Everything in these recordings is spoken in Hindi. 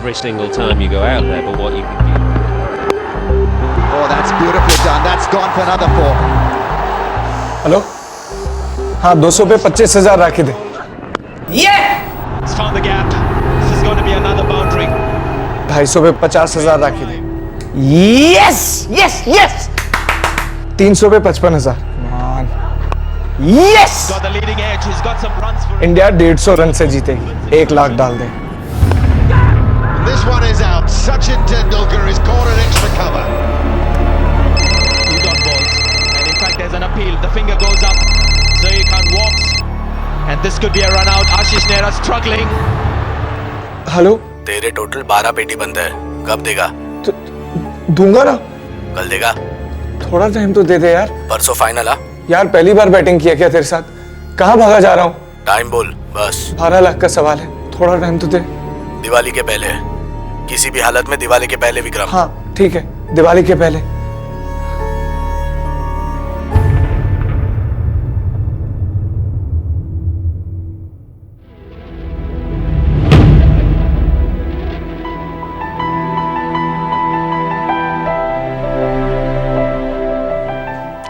every single time you go out there, but what you can give. Oh, that's beautifully done. That's gone for another 4. Hello, हाँ 200 पे 25,000 राखी दे। He's found the gap. This is going to be another boundary. 250 पे 50,000 राखी दे। यस यस यस 300 पे 55,000। Yes Got the leading edge. He's got some runs for it. India 150 run से जीतेगी। 1 लाख डाल दे। This one is out. Sachin Tendulkar is caught an extra cover. 2 dot balls. And in fact, there's an appeal. The finger goes up. Zaid Khan walks. And this could be a run out. Ashish Nehra struggling. Hello, तेरे टोटल 12 पेटी बंद है, कब देगा? दूंगा ना। कल देगा? थोड़ा टाइम तो दे दे यार। परसों फाइनल आ? यार पहली बार बैटिंग किया क्या तेरे साथ? कहाँ भागा जा रहा हूँ? टाइम बोल बस। 12 लाख का सवाल है, थोड़ा टाइम तो दे। दिवाली के पहले, किसी भी हालत में दिवाली के पहले विक्रम। हाँ ठीक है, दिवाली के पहले।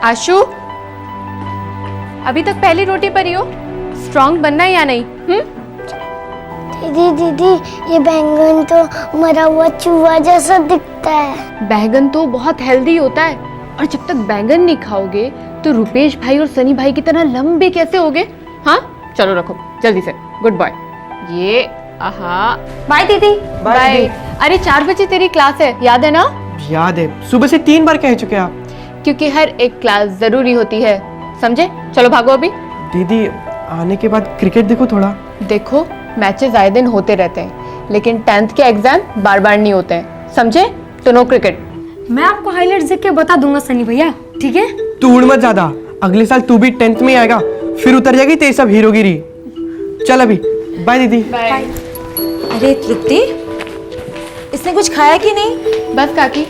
आशु, अभी तक पहली रोटी पर ही हो? स्ट्रांग बनना है या नहीं? दीदी ये बैंगन तो मरा हुआ चूहा जैसा दिखता है। बैंगन तो बहुत हेल्दी होता है, और जब तक बैंगन नहीं खाओगे तो रुपेश भाई और सनी भाई की तरह लंबे कैसे होगे? हाँ चलो रखो जल्दी से। Good boy. ये आहा, बाय दीदी। बाय। अरे 4 बजे तेरी क्लास है, याद है ना? याद है, सुबह से 3 बार कह चुके आप। क्योंकि हर एक क्लास जरूरी होती है, समझे? चलो भागो अभी। दीदी आने के बाद क्रिकेट देखो थोड़ा। देखो मैचेस आए दिन होते रहते हैं, लेकिन 10th के एग्जाम बार बार नहीं होते हैं, समझे? तो नो क्रिकेट। मैं आपको हाइलाइट्स देख के बता दूंगा सनी भैया, ठीक है? तू उड़ मत ज्यादा, अगले साल तू भी 10th में आएगा, फिर उतर जाएगी तेरी सब हीरोगिरी। चल अभी बाय दीदी। बाय। अरे तृप्ति, इसने कुछ खाया कि नहीं? बस काकी,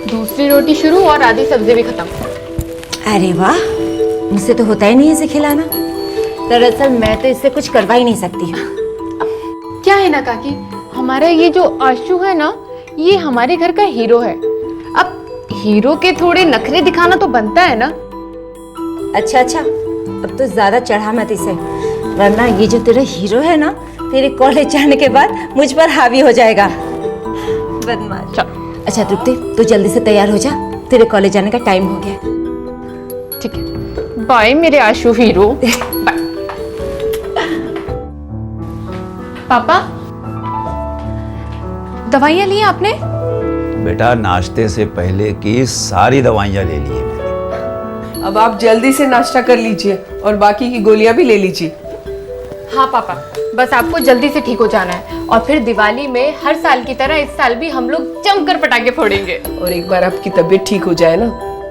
दूसरी रोटी शुरू और आधी सब्जी भी खत्म। अरे वाह, मुझसे तो होता ही नहीं इसे खिलाना। दरअसल मैं तो इससे कुछ करवा ही नहीं सकती। क्या है ना काकी, हमारा ये जो आशु है ना, ये हमारे घर का हीरो है। अब हीरो के थोड़े नखरे दिखाना तो बनता है ना। अच्छा, अब तो ज्यादा चढ़ा मत इसे, वरना ये जो तेरा हीरो है ना, तेरे कॉलेज जाने के बाद मुझ पर हावी हो जाएगा। बदमाश। अच्छा तृप्ति, तू जल्दी से तैयार हो जा, तेरे कॉलेज जाने का टाइम हो गया। ठीक है, बाय मेरे आशु हीरो। बाय। पापा, दवाइयाँ ली आपने? बेटा नाश्ते से पहले की सारी दवाइयाँ ले ली है मैंने। अब आप जल्दी से नाश्ता कर लीजिए और बाकी की गोलियां भी ले लीजिए। हाँ पापा, बस आपको जल्दी से ठीक हो जाना है, और फिर दिवाली में हर साल की तरह इस साल भी हम लोग जमकर पटाखे फोड़ेंगे। और एक बार आपकी तबीयत ठीक हो जाए ना,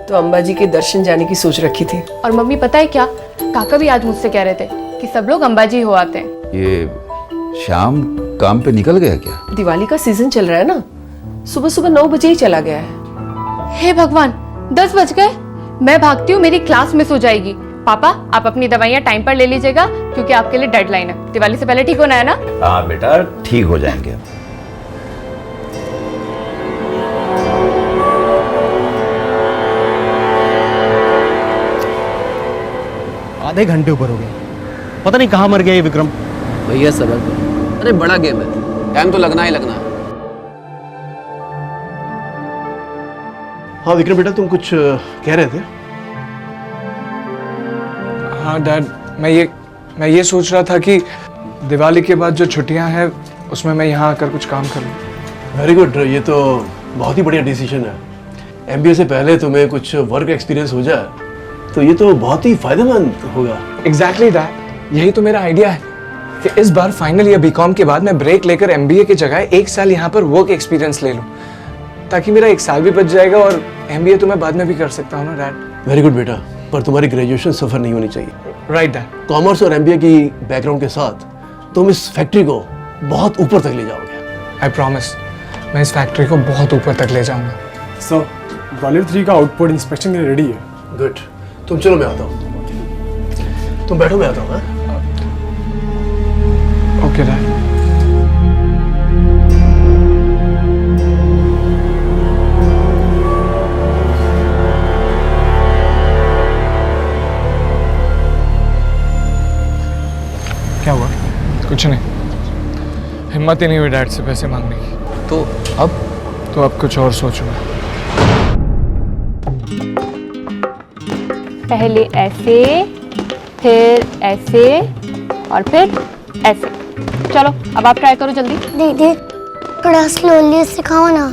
तो अम्बा जी के दर्शन जाने की सोच रखी थी। और मम्मी पता है क्या, काका भी आज मुझसे कह रहे थे कि सब लोग अंबाजी हो आते हैं। ये शाम काम पे निकल गया क्या? दिवाली का सीजन चल रहा है ना, सुबह 9 बजे ही चला गया है। हे भगवान, 10 बज गए। मैं भागती हूँ, मेरी क्लास मिस हो जाएगी। पापा, आप अपनी दवाइयाँ टाइम पर ले लीजिएगा, क्योंकि आपके लिए डेडलाइन है। दिवाली से पहले ठीक होना है ना? हाँ बेटा, ठीक हो जाएंगे। आधे घंटे ऊपर हो गए, पता नहीं कहाँ मर गया ये विक्रम। भैया सबर करो, अरे बड़ा गेम है, टाइम तो लगना ही लगना है। हाँ विक्रम बेटा, तुम कुछ कह रहे थे? हाँ डैड, मैं ये सोच रहा था कि दिवाली के बाद जो छुट्टियां हैं उसमें मैं यहाँ आकर कुछ काम कर लूँ। वेरी गुड, ये तो बहुत ही बढ़िया डिसीजन है। एमबीए से पहले तुम्हें कुछ वर्क एक्सपीरियंस हो जाए तो ये तो बहुत ही फायदेमंद होगा। एग्जैक्टली डैड, यही तो मेरा आइडिया है कि इस बार फाइनल या बीकॉम के बाद मैं ब्रेक लेकर एमबीए की जगह 1 साल यहाँ पर वर्क एक्सपीरियंस ले लूँ, ताकि मेरा 1 साल भी बच जाएगा और एमबीए तो मैं बाद में भी कर सकता हूँ ना डैड। वेरी गुड बेटा, पर तुम्हारी ग्रेजुएशन सफर नहीं होनी चाहिए। Right dad. कॉमर्स और एमबीए की बैकग्राउंड के साथ तुम इस फैक्ट्री को बहुत ऊपर तक ले जाओगे। आई प्रॉमिस, मैं इस फैक्ट्री को बहुत ऊपर तक ले जाऊंगा। सर, ग्वालियर 3 का आउटपुट इंस्पेक्शन के लिए रेडी है। गुड, तुम चलो मैं आता हूँ। तुम बैठो, मैं आता हूँ। Okay dad. हिम्मत ही नहीं हुई डैड से पैसे मांगने की। तो अब कुछ और सोचूंगा। पहले ऐसे, फिर ऐसे और फिर ऐसे। चलो अब आप ट्राई करो जल्दी। दीदी थोड़ा स्लोली सिखाओ ना।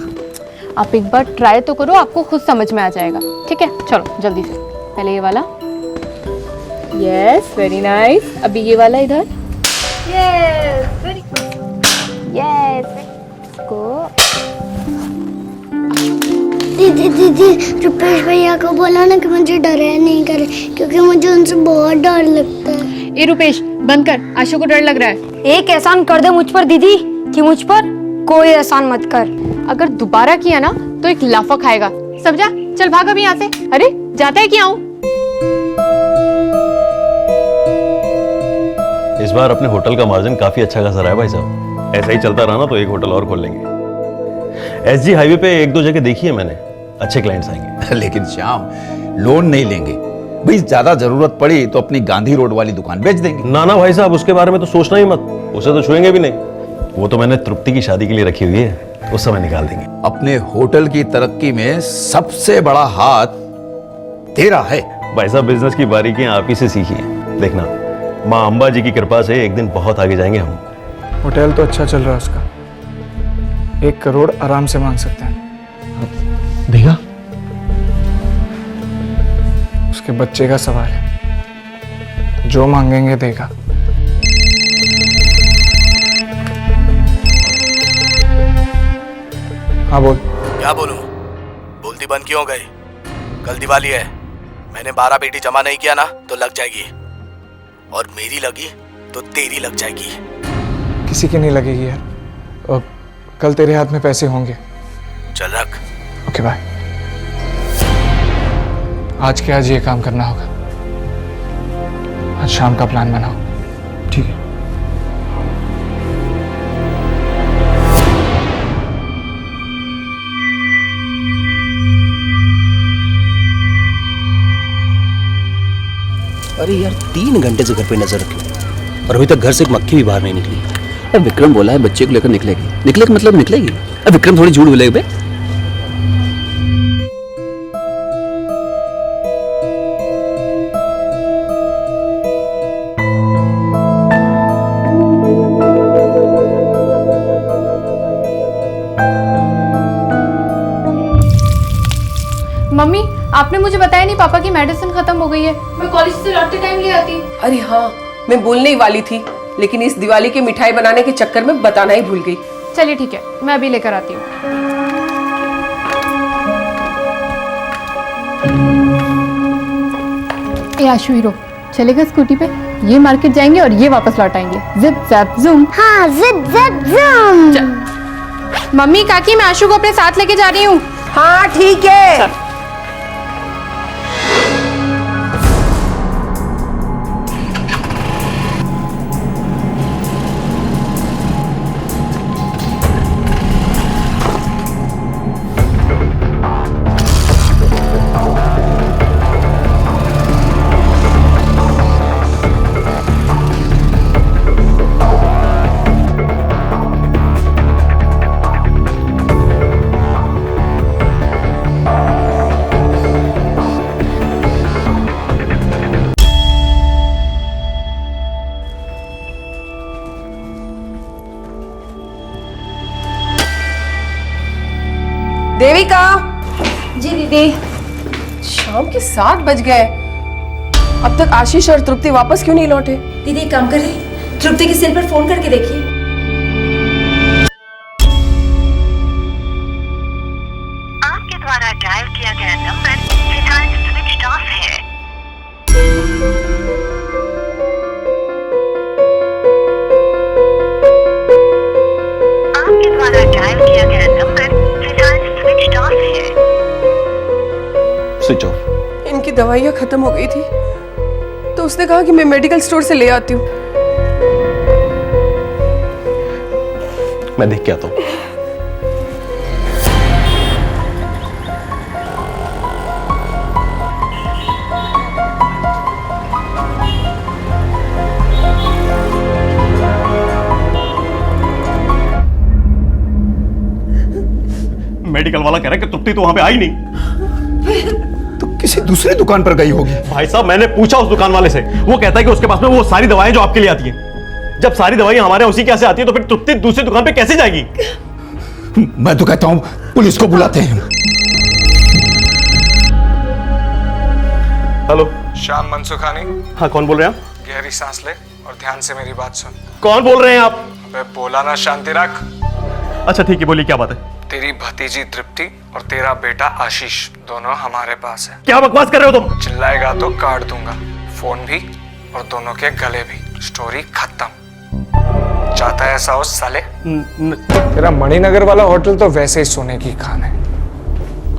आप एक बार ट्राई तो करो, आपको खुद समझ में आ जाएगा। ठीक है, चलो जल्दी से। पहले ये वाला, यस वेरी नाइस। अभी ये वाला इधर, यस वेरी यस। इसको दीदी रुपेश भैया को बोला ना कि मुझे डरे नहीं करे, क्योंकि मुझे उनसे बहुत डर लगता है। ए रुपेश बंद कर, आशु को डर लग रहा है। एक एहसान कर दे मुझ पर दीदी, कि मुझ पर कोई एहसान मत कर। अगर दोबारा किया ना तो एक लाफा खाएगा, समझा? चल भाग अभी यहाँ से। अरे जाता है क्या? इस बार अपने होटल का मार्जिन काफी अच्छा खासा रहा है भाई साहब। ऐसा ही चलता रहा ना तो एक होटल और खोल लेंगे। एसजी हाईवे पे एक दो जगह देखी है मैंने, अच्छे क्लाइंट्स आएंगे। लेकिन श्याम, लोन नहीं लेंगे भाई, ज्यादा जरूरत पड़ी तो अपनी गांधी रोड वाली दुकान बेच देंगे। ना ना भाई साहब, उसके बारे में तो सोचना ही मत, उसे तो छुएंगे भी नहीं। वो तो मैंने तृप्ति की शादी के लिए रखी हुई है, उस समय निकाल देंगे। अपने होटल की तरक्की में सबसे बड़ा हाथ तेरा है। भाई साहब, बिजनेस की बारीकियां आप ही से सीखी हैं। देखना, माँ अंबा जी की कृपा से एक दिन बहुत आगे जाएंगे हम। होटल तो अच्छा चल रहा है उसका, 1 करोड़ आराम से मांग सकते हैं। देगा? उसके बच्चे का सवाल है, जो मांगेंगे देगा। हाँ बोल। क्या बोलूं? बोलती बंद क्यों हो गई? कल दिवाली है, मैंने 12 पेटी जमा नहीं किया ना तो लग जाएगी, और मेरी लगी तो तेरी लग जाएगी। किसी की नहीं लगेगी यार, और कल तेरे हाथ में पैसे होंगे। चल रख। Okay bye. आज के आज ये काम करना होगा। आज शाम का प्लान बनाओ। ठीक है। अरे यार 3 घंटे से घर पे नजर रखी और अभी तक घर से एक मक्खी भी बाहर नहीं निकली। अब विक्रम बोला है बच्चे को लेकर निकलेगी, निकलेगा मतलब निकलेगी। अब विक्रम थोड़ी झूठ बोलेगा बे। मम्मी आपने मुझे बताया नहीं पापा की मेडिसिन खत्म हो गई है। मैं कॉलेज से लौटते टाइम ले आती। अरे हाँ, मैं बोलने ही वाली थी, लेकिन इस दिवाली की मिठाई बनाने के चक्कर में बताना ही भूल गई। चलिए ठीक है, मैं अभी लेकर आती हूँ। ए आशु हीरो, चलेगा स्कूटी पे? ये मार्केट जाएंगे और ये वापस लौट आएंगे। Zip JAP zoom. हाँ जिप जैप जूम। मम्मी काकी, मैं आशु को अपने साथ लेके जा रही हूँ। हाँ ठीक है। देविका। जी दीदी। शाम के 7 बज गए, अब तक आशीष और तृप्ति वापस क्यों नहीं लौटे? दीदी एक काम करें, तृप्ति के सेल पर फोन करके देखिए। आपके द्वारा डायल किया गया नंबर फिलहाल स्विच ऑफ है। आपके द्वारा डायल किया गया नंबर स्विच ऑफ है। Switch off. इनकी दवाइयाँ खत्म हो गई थी तो उसने कहा कि मैं मेडिकल स्टोर से ले आती हूँ। मैं देख के आता हूँ। मेडिकल वाला कह रहा है कि तृप्ति तो वहां पे आई नहीं। तो किसी दूसरी दुकान पर गई होगी। भाई साहब मैंने पूछा उस दुकान वाले से, वो कहता है कि उसके पास में वो सारी दवाएं जो आपके लिए आती हैं। जब सारी दवाएं हमारे उसी कैसे आती है तो फिर तृप्ति दूसरी दुकान पे कैसे जाएगी? मैं तो कहता हूं पुलिस को बुलाते हैं। हेलो, श्याम मनसुखानी। हाँ, कौन बोल रहे हैं आप? गहरी सांस ले और ध्यान से मेरी बात सुन। कौन बोल रहे हैं आप? अबे बोला ना, शांति रख। अच्छा ठीक है, बोलिए क्या बात है? तेरी भतीजी तृप्ति और तेरा बेटा आशीष दोनों हमारे पास है। क्या बकवास कर रहे हो तुम? चिल्लाएगा तो काट दूंगा, फोन भी और दोनों के गले भी। स्टोरी खत्म। चाहता है ऐसा हो साले? तेरा मणिनगर वाला होटल तो वैसे ही सोने की खान है,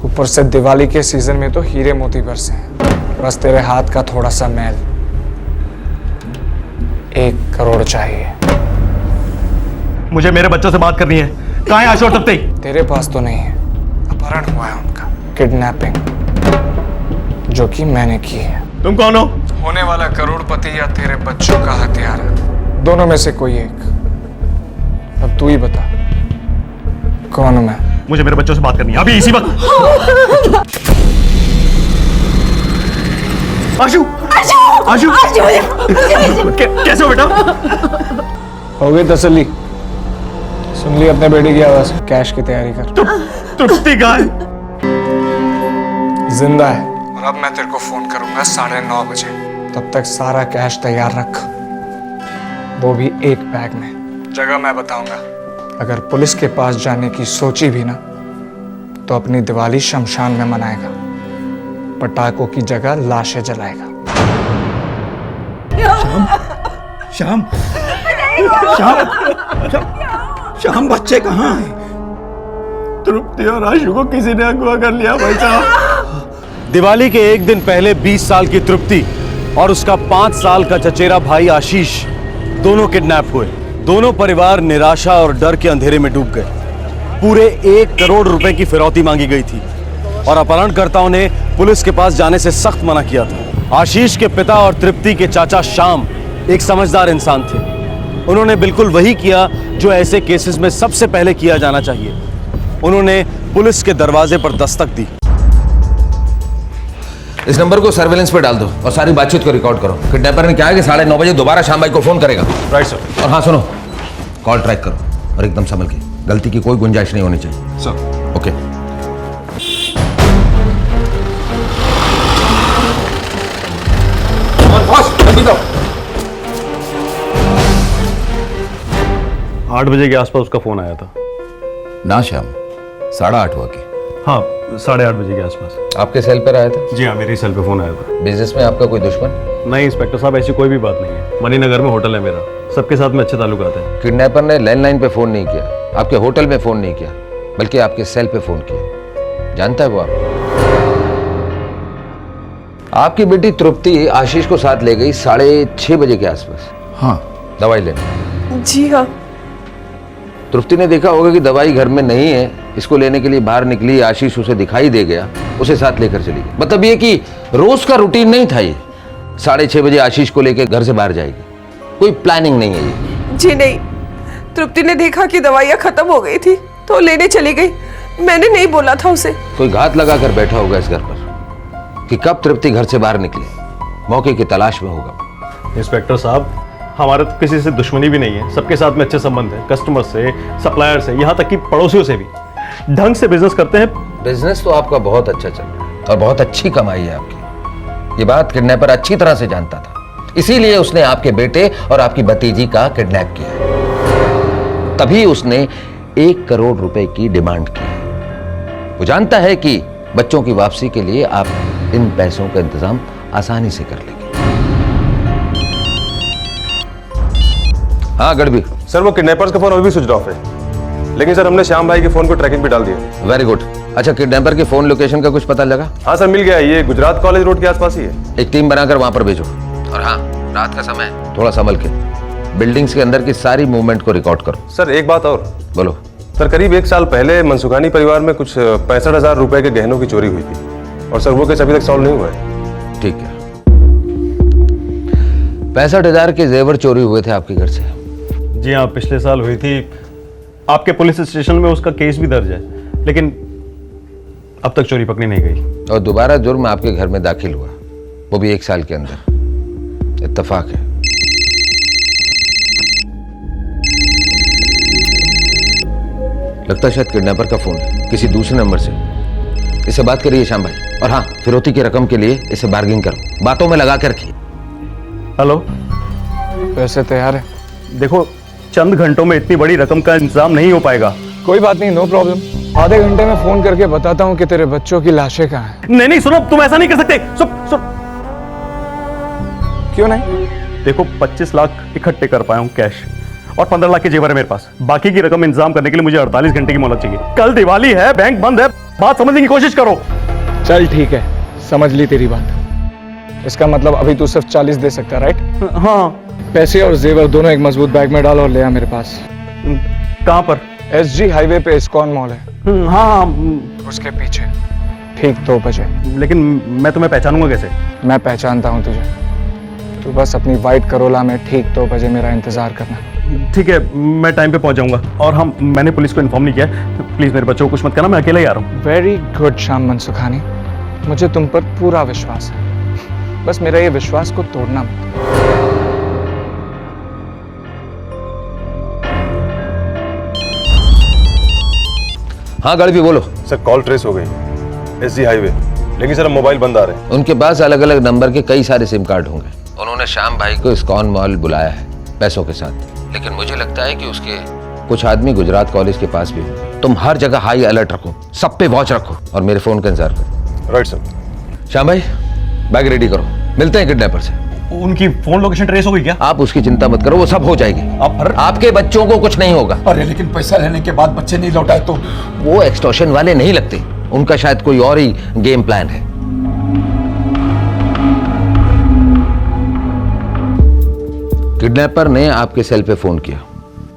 ऊपर से दिवाली के सीजन में तो हीरे मोती बरसे हैं। बस तेरे हाथ का थोड़ा सा मैल। 1 करोड़ चाहिए। मुझे मेरे बच्चों से बात करनी है। कहाँ है आशु और तृप्ति? तेरे पास तो नहीं है, अपहरण हुआ है उनका, किडनैपिंग, जो कि मैंने की है। तुम कौन हो? होने वाला करोड़पति या तेरे बच्चों का हत्यारा, दोनों में से कोई एक। अब तू ही बता कौन हूं मैं? मुझे मेरे बच्चों से बात करनी है अभी इसी वक्त। आशु, आशु, कैसे हो बेटा? हो गई तसल्ली? सुन ली अपने बेटे की आवाज? कैश की तैयारी कर। तृप्ति कहाँ है? जिंदा है, और अब मैं तेरे को फोन करूंगा 9:30 बजे। तब तक सारा कैश तैयार रख, वो भी एक बैग में। जगह मैं बताऊंगा। अगर पुलिस के पास जाने की सोची भी ना तो अपनी दिवाली शमशान में मनाएगा, पटाखों की जगह लाशें जलाएगा। श्याम, श्याम, श्याम, बच्चे कहाँ हैं? तृप्ति और आशु को किसी ने अगवा कर लिया भाई साहब। दिवाली के एक दिन पहले 20 साल की तृप्ति और उसका 5 साल का चचेरा भाई आशीष दोनों किडनैप हुए। दोनों परिवार निराशा और डर के अंधेरे में डूब गए। पूरे 1 करोड़ रुपए की फिरौती मांगी गई थी और अपहरणकर्ताओं ने पुलिस के पास जाने से सख्त मना किया था। आशीष के पिता और तृप्ति के चाचा श्याम एक समझदार इंसान थे। उन्होंने बिल्कुल वही किया जो ऐसे केसेस में सबसे पहले किया जाना चाहिए। उन्होंने पुलिस के दरवाजे पर दस्तक दी। इस नंबर को सर्वेलेंस पे डाल दो और सारी बातचीत को रिकॉर्ड करो। किडनैपर ने क्या है कि 9:30 बजे दोबारा श्याम भाई को फोन करेगा। Right sir. और हाँ सुनो, कॉल ट्रैक करो और एकदम संभल के, गलती की कोई गुंजाइश नहीं होनी चाहिए। सर। ओके। जल्दी दो। 8 बजे के आसपास उसका फोन आया था। ना श्याम, 8:30 हुआ के? हाँ, 8:30 बजे के आसपास। आपके सेल पर आया था? जी हाँ, मेरी सेल पे फोन आया था। बिजनेस में आपका कोई दुश्मन? नहीं इंस्पेक्टर साहब, ऐसी कोई भी बात नहीं है। मणिनगर में होटल है मेरा, सबके साथ में अच्छे ताल्लुकात हैं। किडनैपर ने लैंडलाइन पे फोन नहीं किया, आपके होटल में फोन नहीं किया, बल्कि आपके सेल पे फोन किया। जानता है वो आपकी बेटी तृप्ति आशीष को साथ ले गई 6:30 बजे के आसपास। हाँ, दवाई लेने। जी हाँ। तृप्ति ने देखा होगा कि दवाई घर में नहीं है, इसको लेने के लिए बाहर निकली। आशीष उसे दिखाई दे गया, उसे साथ लेकर चली गई। मतलब ये कि रोज का रूटीन नहीं था ये। 6:30 बजे आशीष को लेकर घर से बाहर जाएगी, कोई प्लानिंग नहीं है ये। जी नहीं, तृप्ति ने देखा कि दवाइयाँ खत्म हो गई थी तो लेने चली गई। मैंने नहीं बोला था उसे। कोई घात लगा कर बैठा होगा इस घर पर कि कब तृप्ति घर से बाहर निकले, मौके की तलाश में होगा। इंस्पेक्टर साहब, हमारे तो किसी से दुश्मनी भी नहीं है, सबके साथ में अच्छे संबंध है, कस्टमर से, सप्लायर से, यहाँ तक कि पड़ोसियों से भी ढंग से बिजनेस करते हैं। बिजनेस तो आपका बहुत अच्छा चल रहा है और बहुत अच्छी कमाई है आपकी। ये बात किडनैपर अच्छी तरह से जानता था, इसीलिए उसने आपके बेटे और आपकी भतीजी का किडनैप किया। तभी उसने 1 करोड़ रुपए की डिमांड की। वो जानता है कि बच्चों की वापसी के लिए आप इन पैसों का इंतजाम आसानी से कर लेंगे। हाँ गढ़वी सर, वो किडनैपर्स का फोन अभी भी स्विच ऑफ है, लेकिन सर हमने श्याम भाई के फोन को ट्रैकिंग पे डाल दिया। Very good. अच्छा, किडनैपर के फोन लोकेशन का कुछ पता लगा? हाँ सर, मिल गया। ये गुजरात कॉलेज रोड के आसपास ही है। एक टीम बनाकर वहां पर भेजो। और हाँ, रात का समय थोड़ा संभल के, बिल्डिंग्स के अंदर की सारी मूवमेंट को रिकॉर्ड करो। सर एक बात और। बोलो। सर, करीब 1 साल पहले मनसुखानी परिवार में कुछ 65,000 रुपए के गहनों की चोरी हुई थी और सर वो केस अभी तक सॉल्व नहीं हुआ है। ठीक है। 65,000 के जेवर चोरी हुए थे आपके घर से? जी हाँ, पिछले साल हुई थी। आपके पुलिस स्टेशन में उसका केस भी दर्ज है, लेकिन अब तक चोरी पकड़ी नहीं गई। और दोबारा जुर्म आपके घर में दाखिल हुआ, वो भी 1 साल के अंदर। इत्तेफाक है। लगता है शायद किडनैपर का फोन है, किसी दूसरे नंबर से। इससे बात करिए श्याम भाई। और हाँ, फिरौती की रकम के लिए इसे बार्गिंग करो, बातों में लगा के रखिए। हेलो, पैसे तैयार है? देखो, चंद घंटों में इतनी बड़ी रकम का इंतजाम नहीं हो पाएगा। कोई बात नहीं, नो प्रॉब्लम। आधे घंटे में फोन करके बताता हूँ कि तेरे बच्चों की लाशें कहाँ हैं। नहीं नहीं, सुनो, तुम ऐसा नहीं कर सकते। सुन। क्यों नहीं? देखो, 25 लाख इकट्ठे कर पाया हूँ कैश, और 15 लाख के जेवर है मेरे पास। बाकी की रकम इंतजाम करने के लिए मुझे 48 घंटे की मोहलत चाहिए। कल दिवाली है, बैंक बंद है, बात समझने की कोशिश करो। चल ठीक है, समझ ली तेरी बात। इसका मतलब अभी तू सिर्फ 40 दे सकता, राइट? हाँ। पैसे और जेवर दोनों एक मजबूत बैग में डाल और ले आ मेरे पास। कहाँ पर? SG हाईवे पे इस्कॉन मॉल है। हाँ, उसके पीछे ठीक 2 बजे। लेकिन मैं तुम्हें पहचानूंगा कैसे? मैं पहचानता हूँ तुझे। तू बस अपनी व्हाइट करोला में ठीक 2 बजे मेरा इंतजार करना। ठीक है, मैं टाइम पे पहुंच जाऊंगा। और हम, मैंने पुलिस को इन्फॉर्म नहीं किया, तो प्लीज मेरे बच्चों को कुछ मत करना, मैं अकेला ही आ रहा हूँ। वेरी गुड श्याम मनसुखानी, मुझे तुम पर पूरा विश्वास है। बस मेरा ये विश्वास को तोड़ना मत। हाँ गढ़वी, बोलो। सर कॉल ट्रेस हो गई, SG हाईवे, लेकिन सर मोबाइल बंद आ रहे हैं। उनके पास अलग अलग नंबर के कई सारे सिम कार्ड होंगे। उन्होंने श्याम भाई को इस्कॉन मॉल बुलाया है पैसों के साथ, लेकिन मुझे लगता है कि उसके कुछ आदमी गुजरात कॉलेज के पास भी होंगे। तुम हर जगह हाई अलर्ट रखो, सब पे वॉच रखो और मेरे फोन का इंतजार करो। Right sir. श्याम भाई, बैग रेडी करो, मिलते हैं किडनैपर से। उनकी फोन लोकेशन ट्रेस हो गई क्या? आप उसकी चिंता मत करो, वो सब हो जाएगी। आपके बच्चों को कुछ नहीं होगा। अरे लेकिन पैसा लेने के बाद बच्चे नहीं लौटाए तो? वो एक्सटॉर्शन वाले नहीं लगते, उनका शायद कोई और ही गेम प्लान है। किडनैपर ने आपके सेल पे फोन किया।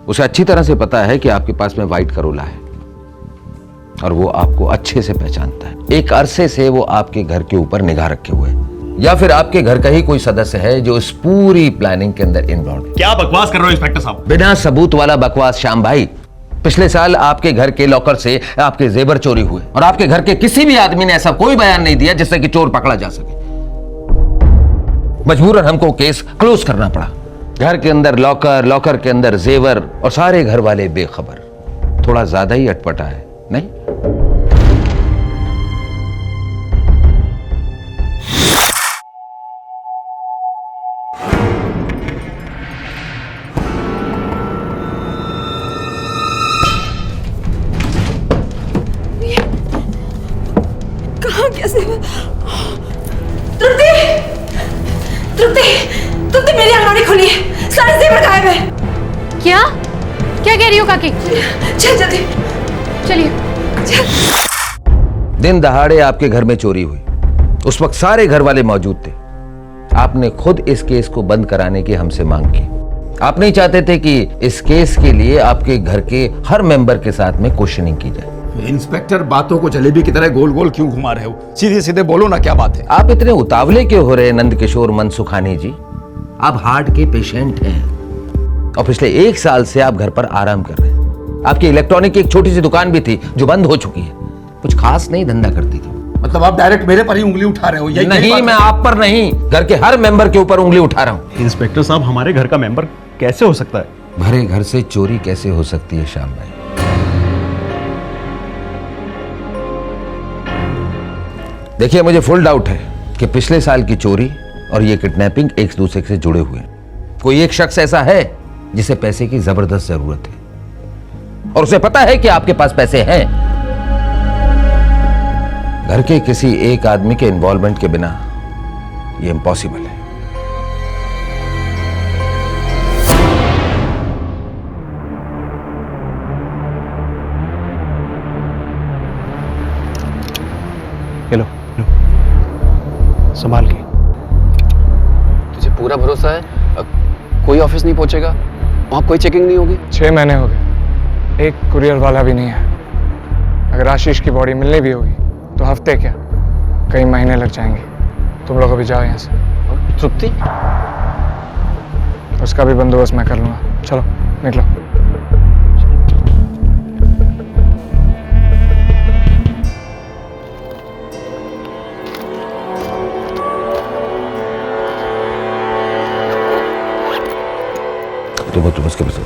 उसे अच्छी तरह से पता है कि आपके पास में व्हाइट करोला है और वो आपको अच्छे से पहचानता है। एक अरसे से वो आपके घर के ऊपर निगाह रखे हुए है, या फिर आपके घर का ही कोई सदस्य है जो इस पूरी प्लानिंग के अंदर इन्वॉल्व है। क्या बकवास कर रहे हो इंस्पेक्टर साहब? बिना सबूत वाला बकवास श्याम भाई। पिछले साल आपके घर के लॉकर से आपके जेवर चोरी हुए और आपके घर के किसी भी आदमी ने ऐसा कोई बयान नहीं दिया जिससे कि चोर पकड़ा जा सके। मजबूरन हमको केस क्लोज करना पड़ा। घर के अंदर लॉकर, लॉकर के अंदर जेवर और सारे घर वाले बेखबर। थोड़ा ज्यादा ही अटपटा है, नहीं? कहाँ कैसे? तृप्ति! तृप्ति! तृप्ति, मेरी अलमारी खोली है, सारे जेवर गायब है। क्या क्या कह रही हो काकी? चल जल्दी, चलिए। दिन दहाड़े आपके घर में चोरी हुई, उस वक्त सारे घर वाले मौजूद थे। आपने खुद इस केस को बंद कराने की हमसे मांग की। आप नहीं चाहते थे कि इस केस के लिए आपके घर के हर मेंबर के साथ में क्वेश्चनिंग की जाए। इंस्पेक्टर, बातों को जलेबी की तरह गोल गोल क्यों घुमा रहे हो? सीधे सीधे बोलो ना, क्या बात है? आप इतने उतावले क्यों हो रहे हैं नंद किशोर मनसुखानी जी? आप हार्ट के पेशेंट हैं और पिछले 1 साल से आप घर पर आराम कर रहे हैं। आपकी इलेक्ट्रॉनिक की एक छोटी सी दुकान भी थी जो बंद हो चुकी है, कुछ खास नहीं धंधा करती थी। मतलब आप डायरेक्ट मेरे पर ही उंगली उठा रहे हो? यही नहीं, मैं आप पर नहीं, घर के हर मेंबर के ऊपर उंगली उठा रहा हूं। इंस्पेक्टर साहब, हमारे घर का मेंबर कैसे हो सकता है? भरे घर से चोरी कैसे हो सकती है श्याम भाई? देखिए, मुझे फुल डाउट है कि पिछले साल की चोरी और ये किडनैपिंग एक दूसरे से जुड़े हुए हैं। कोई एक शख्स ऐसा है जिसे पैसे की जबरदस्त जरूरत है और उसे पता है कि आपके पास पैसे हैं। घर के किसी एक आदमी के इन्वॉल्वमेंट के बिना ये इम्पॉसिबल है। लो संभाल के। तुझे पूरा भरोसा है? कोई ऑफिस नहीं पहुंचेगा? वहां कोई चेकिंग नहीं होगी? 6 महीने हो गए, एक कुरियर वाला भी नहीं है। अगर आशीष की बॉडी मिलनी भी होगी तो हफ्ते क्या, कई महीने लग जाएंगे। तुम लोग अभी जाओ यहाँ से। तृप्ति? उसका भी बंदोबस्त मैं कर लूंगा। चलो निकलो। वो तुम उसके पीछे,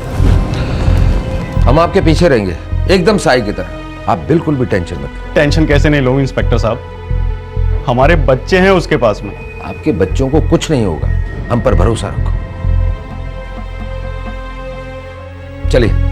हम आपके पीछे रहेंगे एकदम साई की तरह। आप बिल्कुल भी टेंशन मत लो। टेंशन कैसे नहीं लूं इंस्पेक्टर साहब, हमारे बच्चे हैं उसके पास में। आपके बच्चों को कुछ नहीं होगा, हम पर भरोसा रखो। चलिए।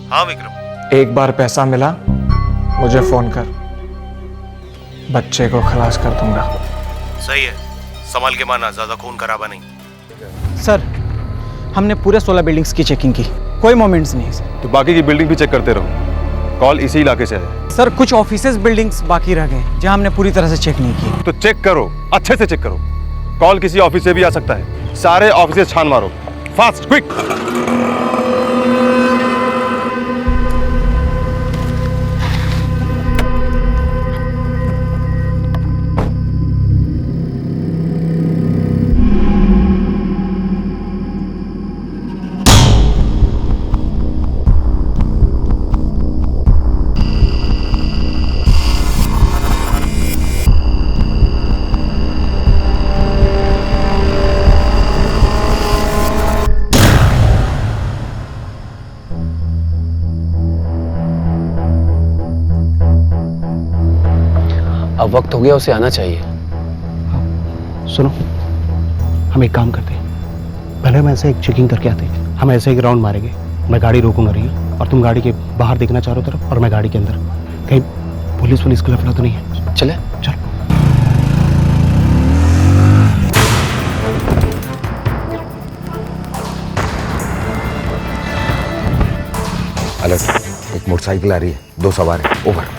हाँ विक्रम, एक बार पैसा मिला मुझे फोन कर, बच्चे को खलास कर दूंगा। सही है, संभाल के माना, ज्यादा खून खराबा नहीं। सर हमने पूरे 16 बिल्डिंग्स की चेकिंग की, कोई मोमेंट्स नहीं है। तो बाकी की बिल्डिंग भी चेक करते रहो। कॉल इसी इलाके से है। सर कुछ ऑफिसेज बिल्डिंग्स बाकी रह गए जहां हमने पूरी तरह से चेक नहीं की। तो चेक करो, अच्छे से चेक करो। कॉल किसी ऑफिस से भी आ सकता है, सारे ऑफिस छान मारो, फास्ट क्विक। अब वक्त हो गया, उसे आना चाहिए। सुनो, हम एक काम करते हैं, पहले हम ऐसे एक चेकिंग करके आते हैं। हम ऐसे एक राउंड मारेंगे, मैं गाड़ी रोकूंगा रही और तुम गाड़ी के बाहर देखना चारों तरफ और मैं गाड़ी के अंदर। कहीं पुलिस का लफड़ा तो नहीं है? चले चलो। अलर्ट, एक मोटरसाइकिल आ रही है, 2 सवार हैं। ओवर।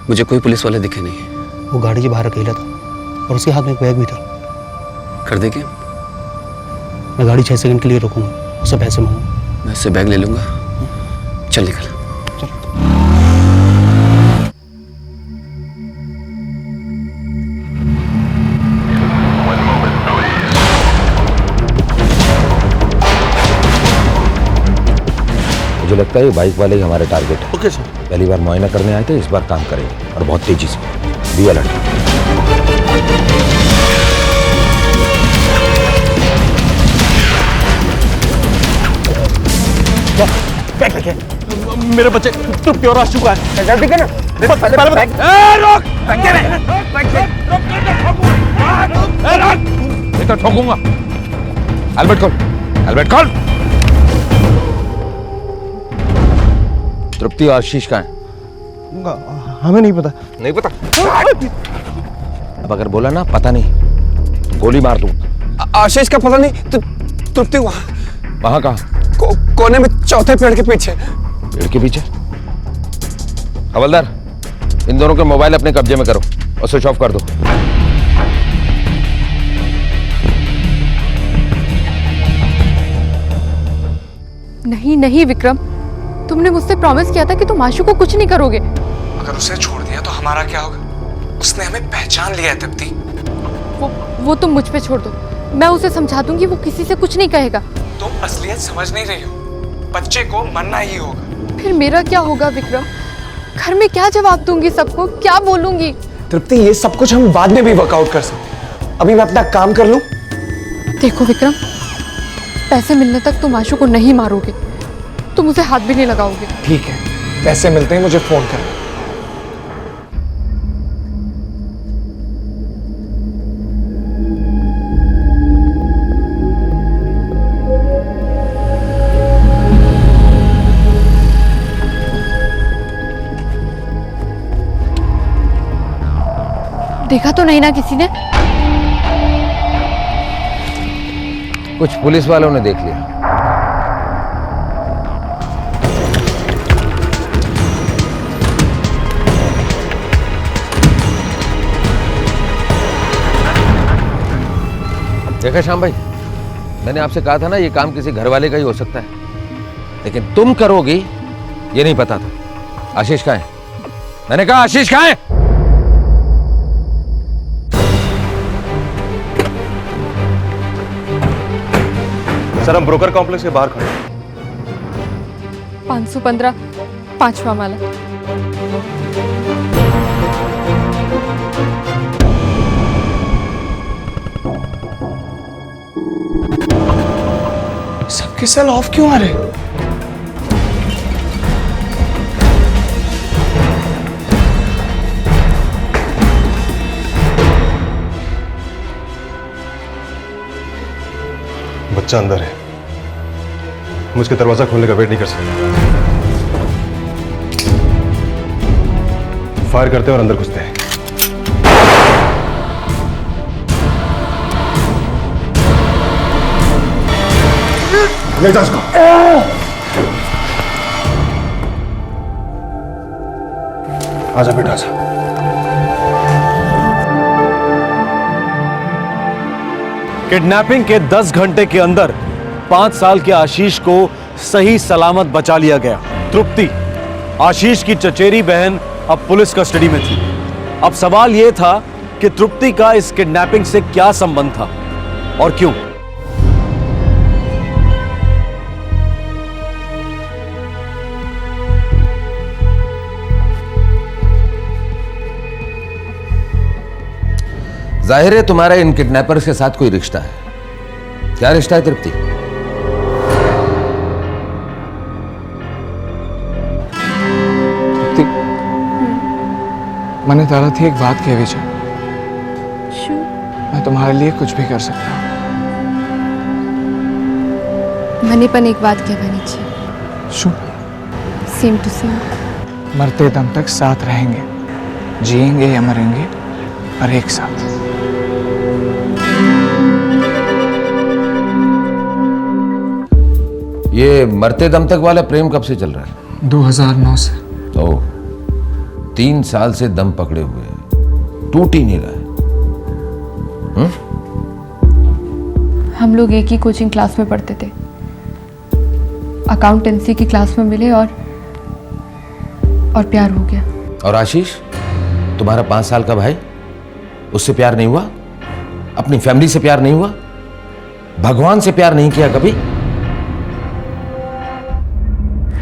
मुझे कोई पुलिस वाले दिखे नहीं। वो गाड़ी के बाहर अकेला था और उसके हाथ में एक बैग भी था। कर दे क्या? मैं गाड़ी 6 सेकंड के लिए रोकूंगा, उससे पैसे मांगूंगा। मैं इससे बैग ले लूंगा। चल निकल। मुझे लगता है ये बाइक वाले ही हमारे टारगेट है। Okay sir. पहली बार मुआयना करने आए थे, इस बार काम करेंगे और बहुत तेजी से। Be alert. बैग लेके मेरे बच्चे तृप्ति और आशु का है। जल्दी कर। तो ठोकूंगा। हेलमेट खोल, हेलमेट खोल। तृप्ति और आशीष कहाँ है? हमें नहीं पता। नहीं पता? अब अगर बोला ना पता नहीं तो गोली मार दूं। आशीष का पता नहीं, तृप्ति वहां कहाँ? कोने में चौथे पेड़ के पीछे। पेड़ के पीछे? हवलदार, इन दोनों के मोबाइल अपने कब्जे में करो और स्विच ऑफ कर दो। नहीं नहीं विक्रम, तुमने मुझसे प्रॉमिस किया था कि तुम आशु को कुछ नहीं करोगे। अगर उसे छोड़ दिया तो हमारा क्या होगा? उसने हमें पहचान लिया है तृप्ति। वो तुम मुझ पे छोड़ दो, मैं उसे समझा दूंगी, वो किसी से कुछ नहीं कहेगा। तुम असलियत समझ नहीं रही हो, बच्चे को मरना ही होगा। फिर मेरा क्या होगा विक्रम? घर में क्या जवाब दूंगी सबको, क्या बोलूंगी? तृप्ति, ये सब कुछ हम बाद में भी वर्कआउट कर सकते। अभी मैं अपना काम कर लूं। देखो विक्रम, पैसे मिलने तक तुम आशु को नहीं मारोगे, तुम उसे हाथ भी नहीं लगाओगे। ठीक है, पैसे मिलते ही मुझे फोन कर। देखा तो नहीं ना किसी ने? कुछ पुलिस वालों ने देख लिया। देखा श्याम भाई, मैंने आपसे कहा था ना ये काम किसी घर वाले का ही हो सकता है, लेकिन तुम करोगी ये नहीं पता था। आशीष कहाँ है? मैंने कहा आशीष कहाँ है? सर हम ब्रोकर कॉम्प्लेक्स के बाहर खड़े हैं। 515 5वां माला। सबके सेल ऑफ क्यों आ रहे? बच्चा अंदर है, मुझके दरवाजा खोलने का वेट नहीं कर सकता। फायर करते हैं और अंदर घुसते हैं। ले जा उसको। आजा बेटा आजा। किडनैपिंग के 10 घंटे के अंदर 5 साल के आशीष को सही सलामत बचा लिया गया। तृप्ति, आशीष की चचेरी बहन, अब पुलिस कस्टडी में थी। अब सवाल यह था कि तृप्ति का इस किडनैपिंग से क्या संबंध था और क्यों। जाहिर है तुम्हारा इन किडनैपर्स के साथ कोई रिश्ता है। क्या रिश्ता है तृप्ति? मैंने तारा थी एक बात कह विजय, मैं तुम्हारे लिए कुछ भी कर सकता हूँ। मैंने पण एक बात कहनी चाहिए। शू? Same to same. मरते दम तक साथ रहेंगे, जिएंगे या मरेंगे पर एक साथ। ये मरते दम तक वाला प्रेम कब से चल रहा है? 2009 से। ओह, 3 साल से दम पकड़े हुए हैं, टूट ही नहीं रहा है। हम लोग एक ही कोचिंग क्लास में पढ़ते थे, अकाउंटेंसी की क्लास में मिले और प्यार हो गया। और आशीष, तुम्हारा 5 साल का भाई, उससे प्यार नहीं हुआ? अपनी फैमिली से प्यार नहीं हुआ? भगवान से प्यार नहीं किया कभी?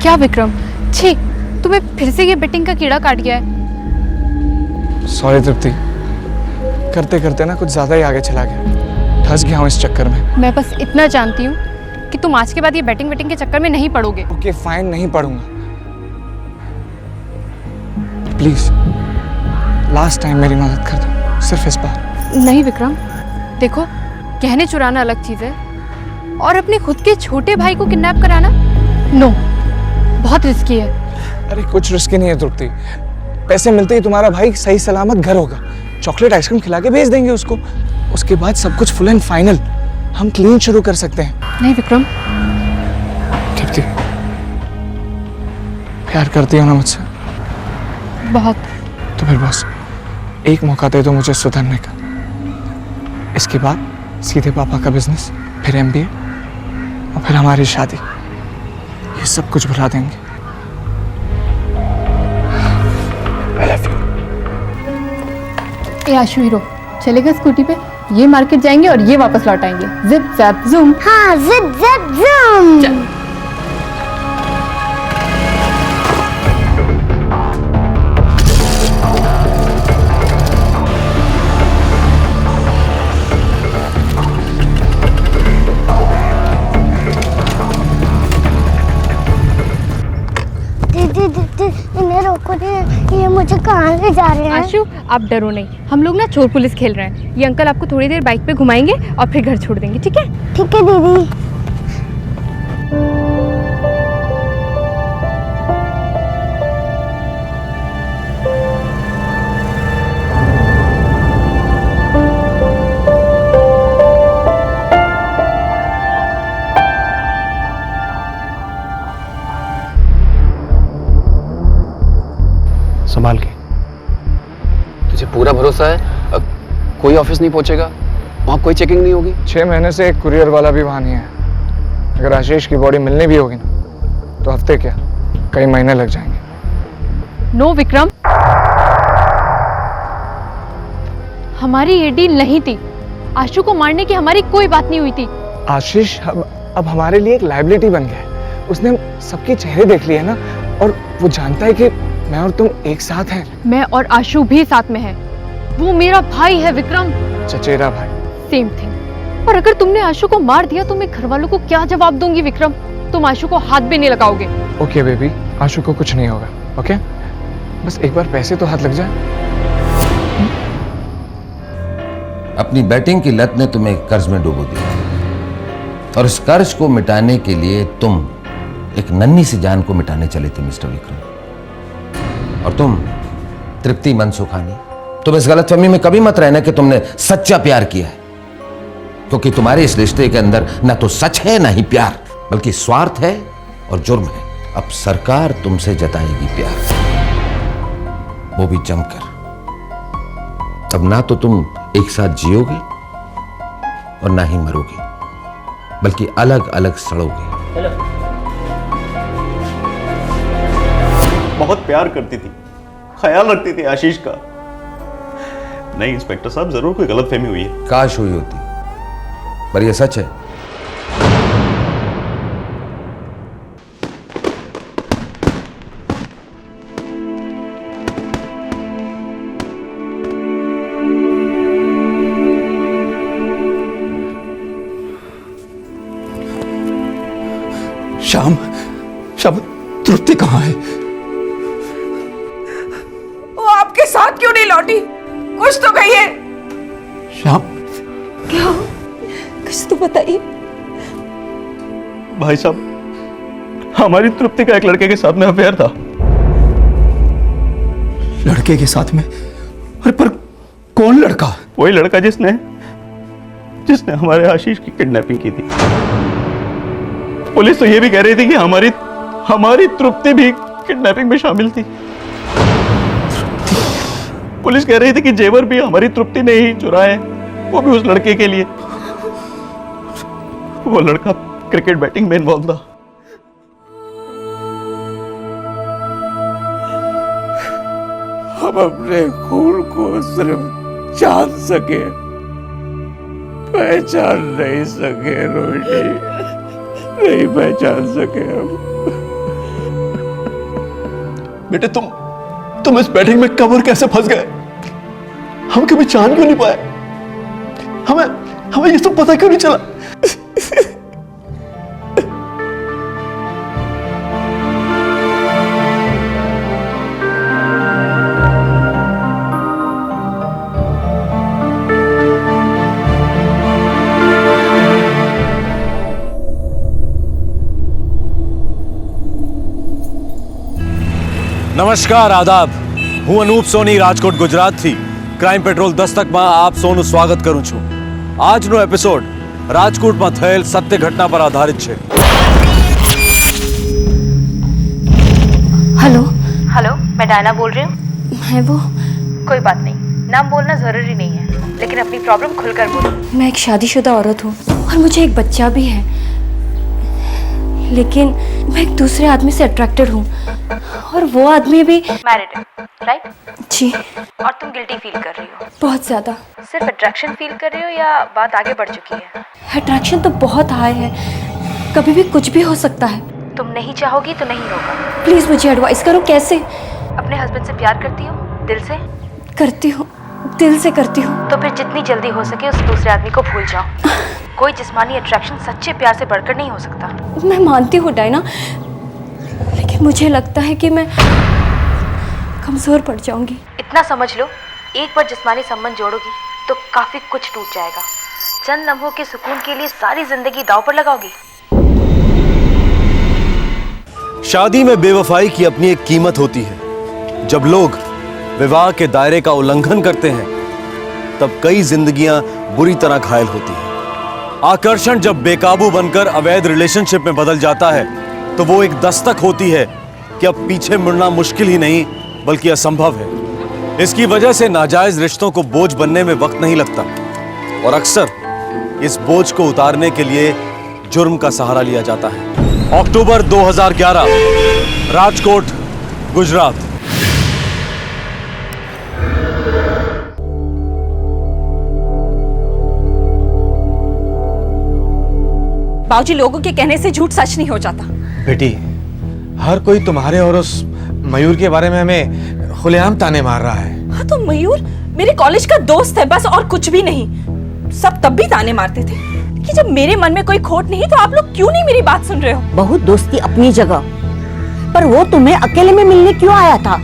क्या विक्रम, छी, तुम्हें फिर से ये बेटिंग का कीड़ा काट गया है। सॉरी तृप्ति, करते करते ना कुछ ज्यादा ही आगे चला गया, फंस गया हूँ इस चक्कर में। मैं बस इतना जानती हूँ कि तुम आज के बाद ये बैटिंग के चक्कर में नहीं पड़ोगे। ओके फाइन, नहीं पढ़ूंगा। प्लीज लास्ट टाइम मेरी मदद कर दो, सिर्फ इस बार। नहीं विक्रम, देखो, गहने चुराना अलग चीज है और अपने खुद के छोटे भाई को किडनैप कराना, नो, बहुत रिस्की है। अरे कुछ रिस्की नहीं है तृप्ति, पैसे मिलते ही तुम्हारा भाई सही सलामत घर होगा, चॉकलेट आइसक्रीम खिला के भेज देंगे उसको, उसके बाद सब कुछ फुल एंड फाइनल, हम क्लीन शुरू कर सकते हैं। नहीं विक्रम। तृप्ति, प्यार करती हो ना मुझसे? बहुत। तो फिर बस एक मौका दे दो मुझे सुधरने का, इसके बाद सीधे पापा का बिजनेस, फिर MBA और फिर हमारी शादी, ये सब कुछ भुला देंगे। I love you। A Ashu hero, चलेगा स्कूटी पे? ये मार्केट जाएंगे और ये वापस लौट आएंगे। Zip JAP zoom. हाँ, जिप जैप जूम। इन्हें रोको, ये मुझे कहाँ ले जा रहे हैं? आशु, आप डरो नहीं, हम लोग ना चोर पुलिस खेल रहे हैं। ये अंकल आपको थोड़ी देर बाइक पे घुमाएंगे और फिर घर छोड़ देंगे, ठीक है? ठीक है दीदी। संभाल के। तुझे पूरा भरोसा है कोई ऑफिस नहीं पहुंचेगा? वहाँ कोई चेकिंग नहीं होगी? 6 महीने से एक कुरियर वाला भी वहाँ नहीं है। अगर आशीष की बॉडी मिलनी भी होगी ना तो हफ्ते क्या कई महीने लग जाएंगे। नो विक्रम, हमारी ये डील नहीं थी। आशु को मारने की हमारी कोई बात नहीं हुई थी। आशीष अब हमारे लिए एक लाइबिलिटी बन गया है। उसने हम सबके चेहरे देख लिए ना और वो जानता है कि मैं और तुम एक साथ हैं। मैं और आशु भी साथ में है। वो मेरा भाई है विक्रम। चचेरा भाई। Same thing. और अगर तुमने आशु को मार दिया तो मैं घर वालों को क्या जवाब दूंगी विक्रम? तुम आशु को हाथ भी नहीं लगाओगे। ओके बेबी, आशु को कुछ नहीं होगा। ओके, बस एक बार पैसे तो हाथ लग जाए। अपनी बैटिंग की लत ने तुम्हें कर्ज में डुबो दिया और इस कर्ज को मिटाने के लिए तुम एक नन्ही सी जान को मिटाने चले थे मिस्टर विक्रम। और तुम तृप्ति मनसुखानी, तुम इस गलतफहमी में कभी मत रहना कि तुमने सच्चा प्यार किया है, क्योंकि तुम्हारे इस रिश्ते के अंदर ना तो सच है ना ही प्यार, बल्कि स्वार्थ है और जुर्म है। अब सरकार तुमसे जताएगी प्यार, वो भी जमकर। तब ना तो तुम एक साथ जियोगे और ना ही मरोगे, बल्कि अलग अलग सड़ोगे। बहुत प्यार करती थी, ख्याल रखती थी आशीष का। नहीं इंस्पेक्टर साहब, जरूर कोई गलतफहमी हुई है। काश हुई होती, पर यह सच है। श्याम, श्याम, तृप्ति कहाँ है? वो आपके साथ क्यों नहीं लौटी? कुछ तो कहिए। श्याम, क्या? कुछ तो बताइए। भाई साहब, हमारी तृप्ति का एक लड़के के साथ में अफेयर था। लड़के के साथ में? अरे पर कौन लड़का? वही लड़का जिसने हमारे आशीष की किडनैपिंग की थी। पुलिस तो ये भी कह रही थी कि हमारी तृप्ति भी किडनैपिंग में शामिल थी। पुलिस कह रही थी कि जेवर भी हमारी तृप्ति ने ही चुराए, वो भी उस लड़के के लिए। वो लड़का क्रिकेट बैटिंग में इन्वॉल्व था। हम अपने खून को सिर्फ जान सके, पहचान नहीं सके रोहिणी, नहीं पहचान सके हम। बेटे तुम इस बैटिंग में कब और कैसे फंस गए? हम कभी जान क्यों नहीं पाए? हमें ये सब पता क्यों नहीं चला? नमस्कार, आदाब। હું અનુપ સોની, રાજકોટ, ગુજરાતથી ક્રાઇમ પેટ્રોલ દસ્તકમાં આપ સૌનું સ્વાગત કરું છું। આજનો એપિસોડ રાજકોટમાં થયેલ સત્ય ઘટના પર આધારિત છે। हेलो हेलो, मैं डायना बोल रही हूँ। है वो? कोई बात नहीं, नाम बोलना जरूरी नहीं है, लेकिन अपनी प्रॉब्लम खुलकर बोलो। मैं एक शादीशुदा औरत हूँ और मुझे एक बच्चा भी है, लेकिन मैं एक दूसरे आदमी से अट्रैक्टेड हूँ और वो आदमी भी मैरिड है, राइट? जी। और तुम गिल्टी फील कर रही हो? बहुत ज्यादा। सिर्फ अट्रैक्शन फील कर रही हो या बात आगे बढ़ चुकी है? अट्रैक्शन तो बहुत हाई है, कभी भी कुछ भी हो सकता है। तुम नहीं चाहोगी तो नहीं होगा। प्लीज मुझे एडवाइस करो, कैसे? अपने हस्बैंड से प्यार करती हो दिल से? करती हूँ, दिल से करती हूँ। तो फिर जितनी जल्दी हो सके उस दूसरे आदमी को भूल जाओ। कोई जिस्मानी अट्रैक्शन सच्चे प्यार से बढ़कर नहीं हो सकता। मैं मानती हूँ डायना, लेकिन मुझे लगता है कि मैं कमजोर पड़ जाऊंगी। इतना समझ लो, एक बार जिस्मानी संबंध जोड़ोगी तो काफी कुछ टूट जाएगा। चंद लम्हों के सुकून के लिए सारी जिंदगी दांव पर लगाओगी? शादी में बेवफाई की अपनी एक कीमत होती है। जब लोग विवाह के दायरे का उल्लंघन करते हैं तब कई जिंदगियां बुरी तरह घायल होती हैं। आकर्षण जब बेकाबू बनकर अवैध रिलेशनशिप में बदल जाता है तो वो एक दस्तक होती है कि अब पीछे मुड़ना मुश्किल ही नहीं बल्कि असंभव है। इसकी वजह से नाजायज रिश्तों को बोझ बनने में वक्त नहीं लगता। और अक्सर इस बोझ को उतारने के लिए जुर्म का सहारा लिया जाता है। अक्टूबर 2011, राजकोट, गुजरात। बाबूजी, लोगों के कहने से झूठ सच नहीं हो जाता। बेटी, हर कोई तुम्हारे और उस मयूर के बारे में हमें खुलेआम ताने मार रहा है। हाँ, तो मयूर मेरे कॉलेज का दोस्त है, बस, और कुछ भी नहीं। सब तब भी ताने मारते थे कि जब मेरे मन में कोई खोट नहीं तो आप लोग क्यों नहीं मेरी बात सुन रहे हो? बहुत दोस्ती अपनी जगह, पर वो तुम्हें अकेले में मिलने क्यों आया था?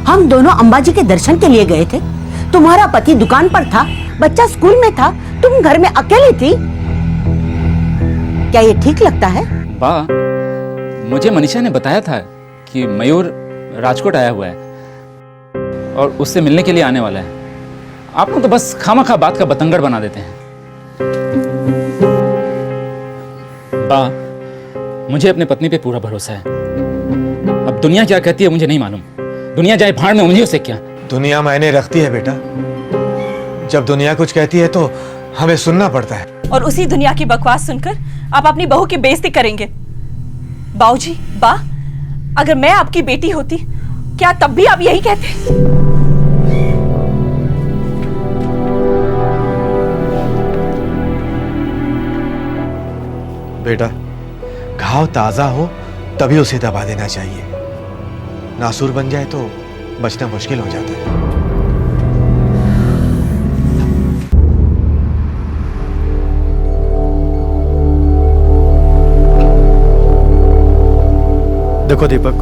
हम दोनों अंबाजी के दर्शन के लिए गए थे। तुम्हारा पति दुकान पर था, बच्चा स्कूल में था, तुम घर में अकेली थी। क्या ये ठीक लगता है? बा, मुझे मनीषा ने बताया था कि मयूर राजकोट आया हुआ है और उससे मिलने के लिए आने वाला है। आपको तो बस खामखा बात का बतंगड़ बना देते हैं। बा, मुझे अपने पत्नी पे पूरा भरोसा है। अब दुनिया क्या कहती है मुझे नहीं मालूम। दुनिया जाए भाड़ में, मुझे उससे क्या। दुनिया मायने रखती है बेटा। जब दुनिया कुछ कहती है तो हमें सुनना पड़ता है। और उसी दुनिया की बकवास सुनकर आप अपनी बहू की बेइज्जती करेंगे। बाऊजी, बा, अगर मैं आपकी बेटी होती, क्या तब भी आप यही कहते? बेटा, घाव ताजा हो तभी उसे दबा देना चाहिए। नासूर बन जाए तो बचना मुश्किल हो जाता है। देखो दीपक,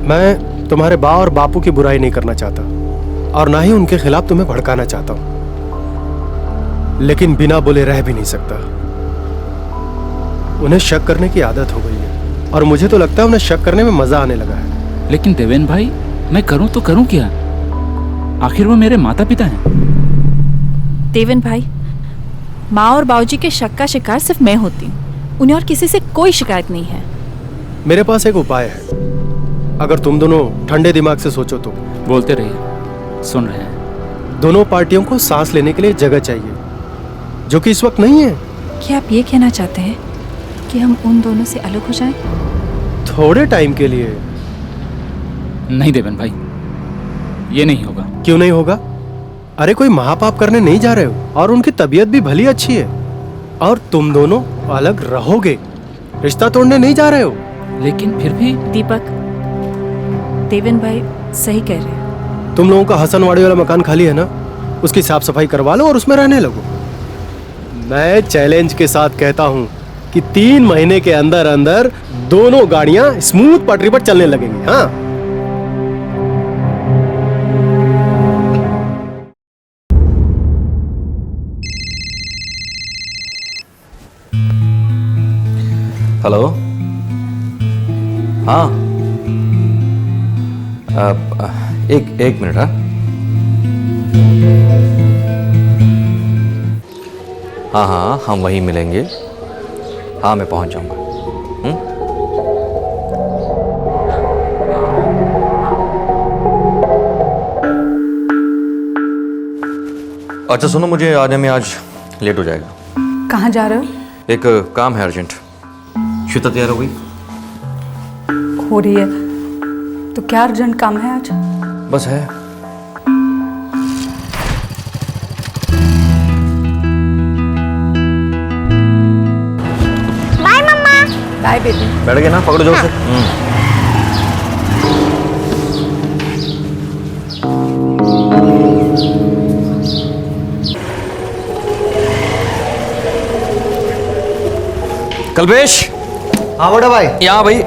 मैं तुम्हारे बा और बापू की बुराई नहीं करना चाहता और ना ही उनके खिलाफ तुम्हें भड़काना चाहता हूं, लेकिन बिना बोले रह भी नहीं सकता। उन्हें शक करने की आदत हो गई है और मुझे तो लगता है उन्हें शक करने में मजा आने लगा है। लेकिन देवेन भाई, मैं करूं तो करूं क्या? आखिर वो मेरे माता पिता हैं। देवेन भाई, माँ और बाबूजी के शक का शिकार सिर्फ मैं होती हूँ। उन्हें और किसी से कोई शिकायत नहीं है। मेरे पास एक उपाय है, अगर तुम दोनों ठंडे दिमाग से सोचो तो। बोलते रहिए, सुन रहे हैं। दोनों पार्टियों को सांस लेने के लिए जगह चाहिए, जो कि इस वक्त नहीं है। क्या आप ये कहना चाहते हैं कि हम उन दोनों से अलग हो जाएं? थोड़े टाइम के लिए। नहीं देवेन भाई, ये नहीं होगा। क्यों नहीं होगा? अरे कोई महापाप करने नहीं जा रहे हो और उनकी तबीयत भी भली अच्छी है और तुम दोनों अलग रहोगे, रिश्ता तोड़ने नहीं जा रहे हो। लेकिन फिर भी दीपक, देवेन भाई सही कह रहे हैं। तुम लोगों का हसनवाड़ी वाला मकान खाली है ना, उसकी साफ सफाई करवा लो और उसमें रहने लगो। मैं चैलेंज के साथ कहता हूं कि 3 महीने के अंदर अंदर दोनों गाड़ियां स्मूथ पटरी पर चलने लगेंगी। हाँ, हेलो। हाँ, एक मिनट। हाँ, हम वहीं मिलेंगे। हाँ, मैं पहुंच जाऊंगा। अच्छा सुनो, मुझे आने में आज लेट हो जाएगा। कहाँ जा रहे हो? एक काम है अर्जेंट। श्वेता तैयार हो गई? हो रही है। तो क्या अर्जेंट काम है आज? बस है। Bye mamma. Bye baby. बैठ गए ना? पकड़ो जोर से। कल्पेश। हाँ बड़ा भाई। यहाँ भाई।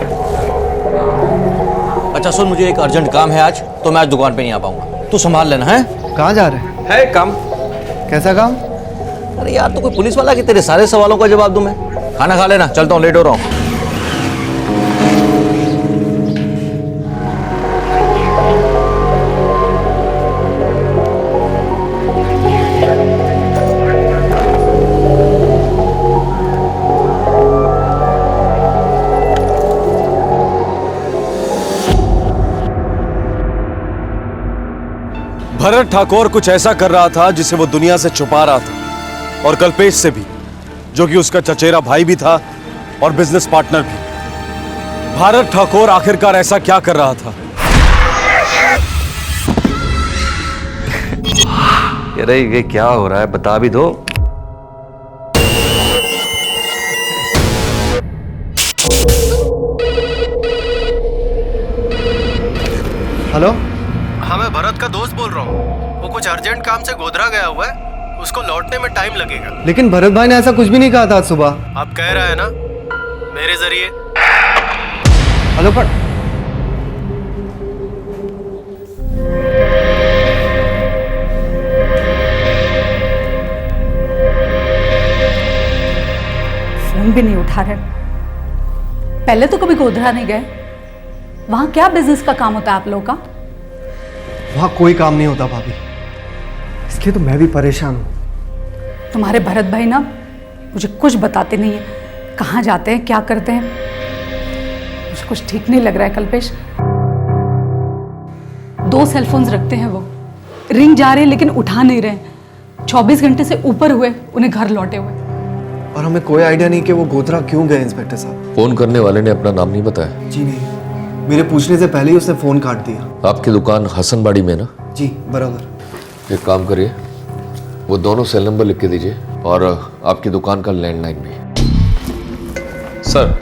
अच्छा सुन, मुझे एक अर्जेंट काम है आज, तो मैं आज दुकान पे नहीं आ पाऊंगा। तू संभाल लेना है। कहाँ जा रहे हैं? है काम। कैसा काम? अरे यार, तो कोई पुलिस वाला कि तेरे सारे सवालों का जवाब दूं मैं? खाना खा लेना, चलता हूँ, लेट हो रहा हूँ। भरत ठाकुर कुछ ऐसा कर रहा था जिसे वो दुनिया से छुपा रहा था, और कल्पेश से भी, जो कि उसका चचेरा भाई भी था और बिजनेस पार्टनर भी। भारत ठाकुर आखिरकार ऐसा क्या कर रहा था? अरे ये क्या हो रहा है, बता भी दो। हेलो, हाँ मैं भरत का दोस्त बोल रहा हूँ। वो कुछ अर्जेंट काम से गोधरा गया हुआ है, उसको लौटने में टाइम लगेगा। लेकिन भरत भाई ने ऐसा कुछ भी नहीं कहा था आज सुबह। आप कह रहा है ना मेरे जरिए। हेलो पर फोन भी नहीं उठा रहे। पहले तो कभी गोधरा नहीं गए। वहां क्या बिजनेस का काम होता है आप लोगों का? वहां कोई काम नहीं होता भाभी, इसलिए तो मैं भी परेशान हूं। तुम्हारे भरत भाई ना मुझे कुछ बताते नहीं है, कहाँ जाते हैं, क्या करते हैं। मुझे कुछ ठीक नहीं लग रहा है कल्पेश। 2 सेल फोन्स रखते हैं, वो रिंग जा रहे हैं लेकिन उठा नहीं रहे। 24 घंटे से ऊपर हुए उन्हें घर लौटे हुए। और हमें कोई आइडिया नहीं कि वो गोधरा क्यों गए इंस्पेक्टर साहब। फोन करने वाले ने अपना नाम नहीं बताया? जी नहीं, मेरे पूछने से पहले ही उसने फोन काट दिया। आपकी दुकान हसनबाड़ी में ना? जी बराबर। एक काम करिए, वो दोनों सेल नंबर लिख के दीजिए और आपकी दुकान का लैंडलाइन भी। सर,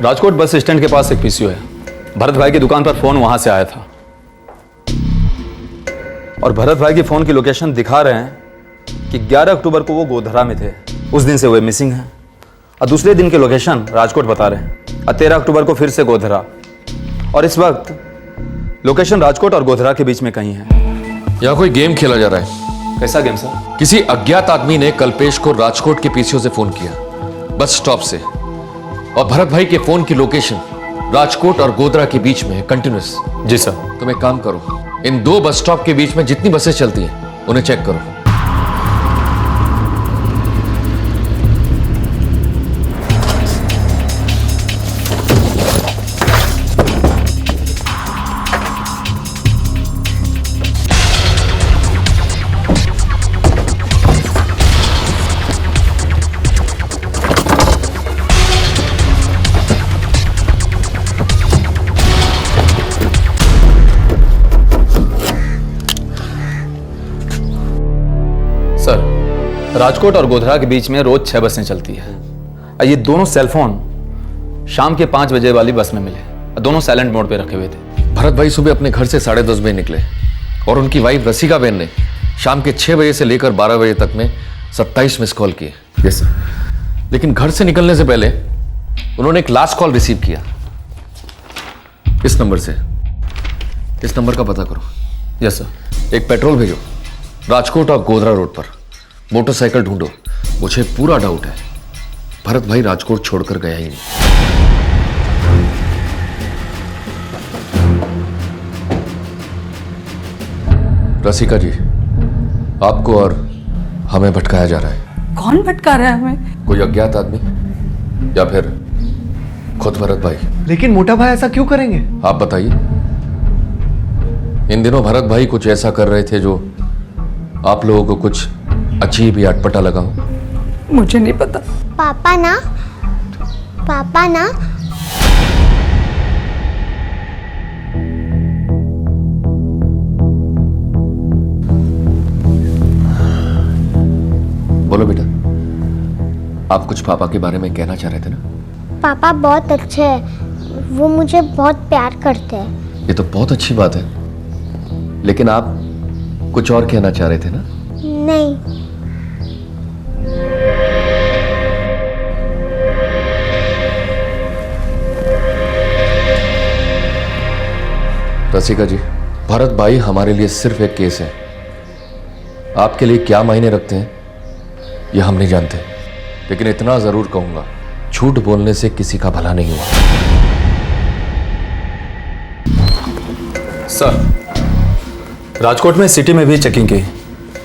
राजकोट बस स्टैंड के पास एक पीसीओ है। भरत भाई की दुकान पर फोन वहां से आया था, और भरत भाई की फोन की लोकेशन दिखा रहे हैं कि 11 अक्टूबर को वो गोधरा में थे, उस दिन से वे मिसिंग हैं। और दूसरे दिन की लोकेशन राजकोट बता रहे हैं, और 13 अक्टूबर को फिर से गोधरा। और इस वक्त लोकेशन राजकोट और गोधरा के बीच में कहीं है। यहाँ कोई गेम खेला जा रहा है। कैसा गेम सर? किसी अज्ञात आदमी ने कल्पेश को राजकोट के पीसीओ से फोन किया, बस स्टॉप से, और भरत भाई के फोन की लोकेशन राजकोट और गोधरा के बीच में है, कंटिन्यूअस। जी सर। तुम एक काम करो, इन 2 बस स्टॉप के बीच में जितनी बसें चलती हैं उन्हें चेक करो। राजकोट और गोधरा के बीच में रोज 6 बसें चलती है। ये दोनों सेलफोन शाम के 5 बजे वाली बस में मिले, दोनों साइलेंट मोड पे रखे हुए थे। भरत भाई सुबह अपने घर से 10:30 बजे निकले, और उनकी वाइफ रसिका बेन ने शाम के 6 बजे से लेकर 12 बजे तक में 27 मिस कॉल किए। Yes sir. लेकिन घर से निकलने से पहले उन्होंने एक लास्ट कॉल रिसीव किया इस नंबर से। इस नंबर का पता करो। Yes sir. एक पेट्रोल भेजो, राजकोट और गोधरा रोड पर मोटरसाइकिल ढूंढो। मुझे पूरा डाउट है भरत भाई राजकोट छोड़कर गया ही नहीं। रसिका जी, आपको और हमें भटकाया जा रहा है। कौन भटका रहा है हमें? कोई अज्ञात आदमी, या फिर खुद भरत भाई। लेकिन मोटा भाई ऐसा क्यों करेंगे? आप बताइए। इन दिनों भरत भाई कुछ ऐसा कर रहे थे जो आप लोगों को कुछ अजीब या अटपटा लगा हो? मुझे नहीं पता। पापा ना बोलो बेटा, आप कुछ पापा के बारे में कहना चाह रहे थे ना? पापा बहुत अच्छे हैं, वो मुझे बहुत प्यार करते हैं। ये तो बहुत अच्छी बात है, लेकिन आप कुछ और कहना चाह रहे थे ना? नहीं। रसिका जी, भरत भाई हमारे लिए सिर्फ एक केस है। आपके लिए क्या मायने रखते हैं ये हम नहीं जानते, लेकिन इतना जरूर कहूंगा, झूठ बोलने से किसी का भला नहीं हुआ। सर, राजकोट में सिटी में भी चेकिंग की,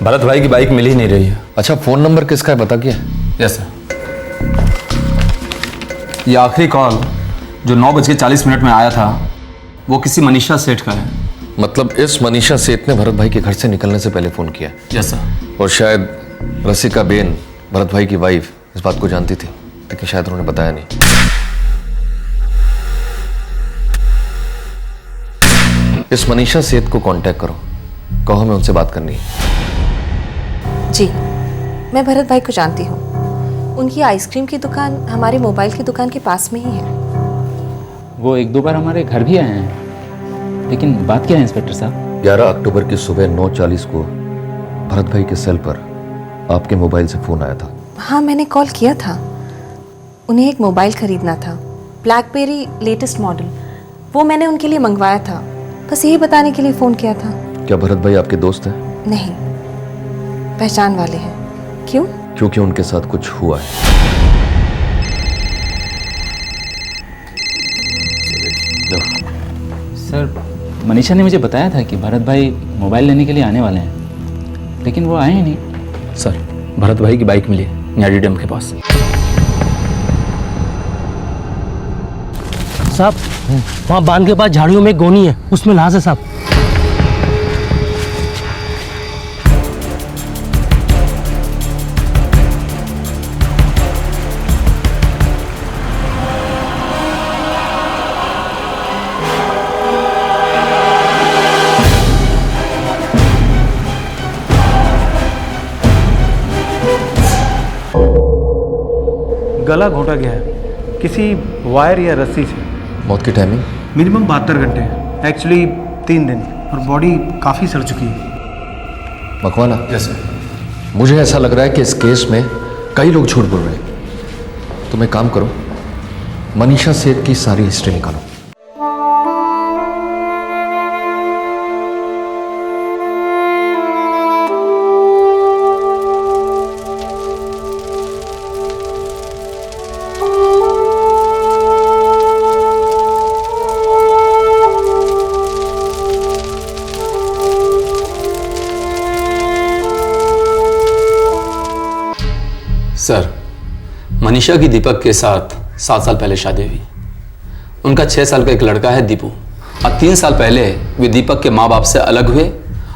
भरत भाई की बाइक मिल ही नहीं रही है। अच्छा, फोन नंबर किसका है बता क्या? Yes sir. ये आखिरी कॉल जो 9:40 में आया था वो किसी मनीषा सेठ का है। मतलब इस मनीषा सेठ ने भरत भाई के घर से निकलने से पहले फोन किया। Yes sir. और शायद रसिका बेन, भरत भाई की वाइफ, इस बात को जानती थी, लेकिन शायद उन्होंने बताया नहीं। इस मनीषा सेठ को कांटेक्ट करो, कहो हमें उनसे बात करनी है। जी, मैं भरत भाई को जानती हूँ। उनकी आइसक्रीम की दुकान हमारे मोबाइल की दुकान के पास में ही है। वो एक दो बार हमारे घर भी आए हैं, लेकिन बात क्या है इंस्पेक्टर साहब? 11 अक्टूबर की सुबह 9:40 को भरत भाई के सेल पर आपके मोबाइल से फोन आया था। हाँ, मैंने कॉल किया था। उन्हें एक मोबाइल खरीदना था, ब्लैकबेरी लेटेस्ट मॉडल। वो मैंने उनके लिए मंगवाया था, बस यही बताने के लिए फ़ोन किया था। क्या भरत भाई आपके दोस्त हैं? नहीं, पहचान वाले हैं। क्यों? क्योंकि उनके साथ कुछ हुआ है। सर, मनीषा ने मुझे बताया था कि भरत भाई मोबाइल लेने के लिए आने वाले हैं, लेकिन वो आए ही नहीं। सर, भरत भाई की बाइक मिली न्यारी डैम के पास। साहब, वहाँ बांध के पास झाड़ियों में एक गोनी है, उसमें लाश है साहब। गला घोटा गया है किसी वायर या रस्सी से। मौत की टाइमिंग? मिनिमम 72 घंटे, एक्चुअली 3 दिन, और बॉडी काफ़ी सड़ चुकी है। मकवाना, यस मुझे ऐसा लग रहा है कि इस केस में कई लोग झूठ बोल रहे हैं। तुम एक काम करो, मनीषा सेठ की सारी हिस्ट्री निकालो। सर, मनीषा की दीपक के साथ 7 साल पहले शादी हुई। उनका 6 साल का एक लड़का है दीपू, और 3 साल पहले वे दीपक के माँ बाप से अलग हुए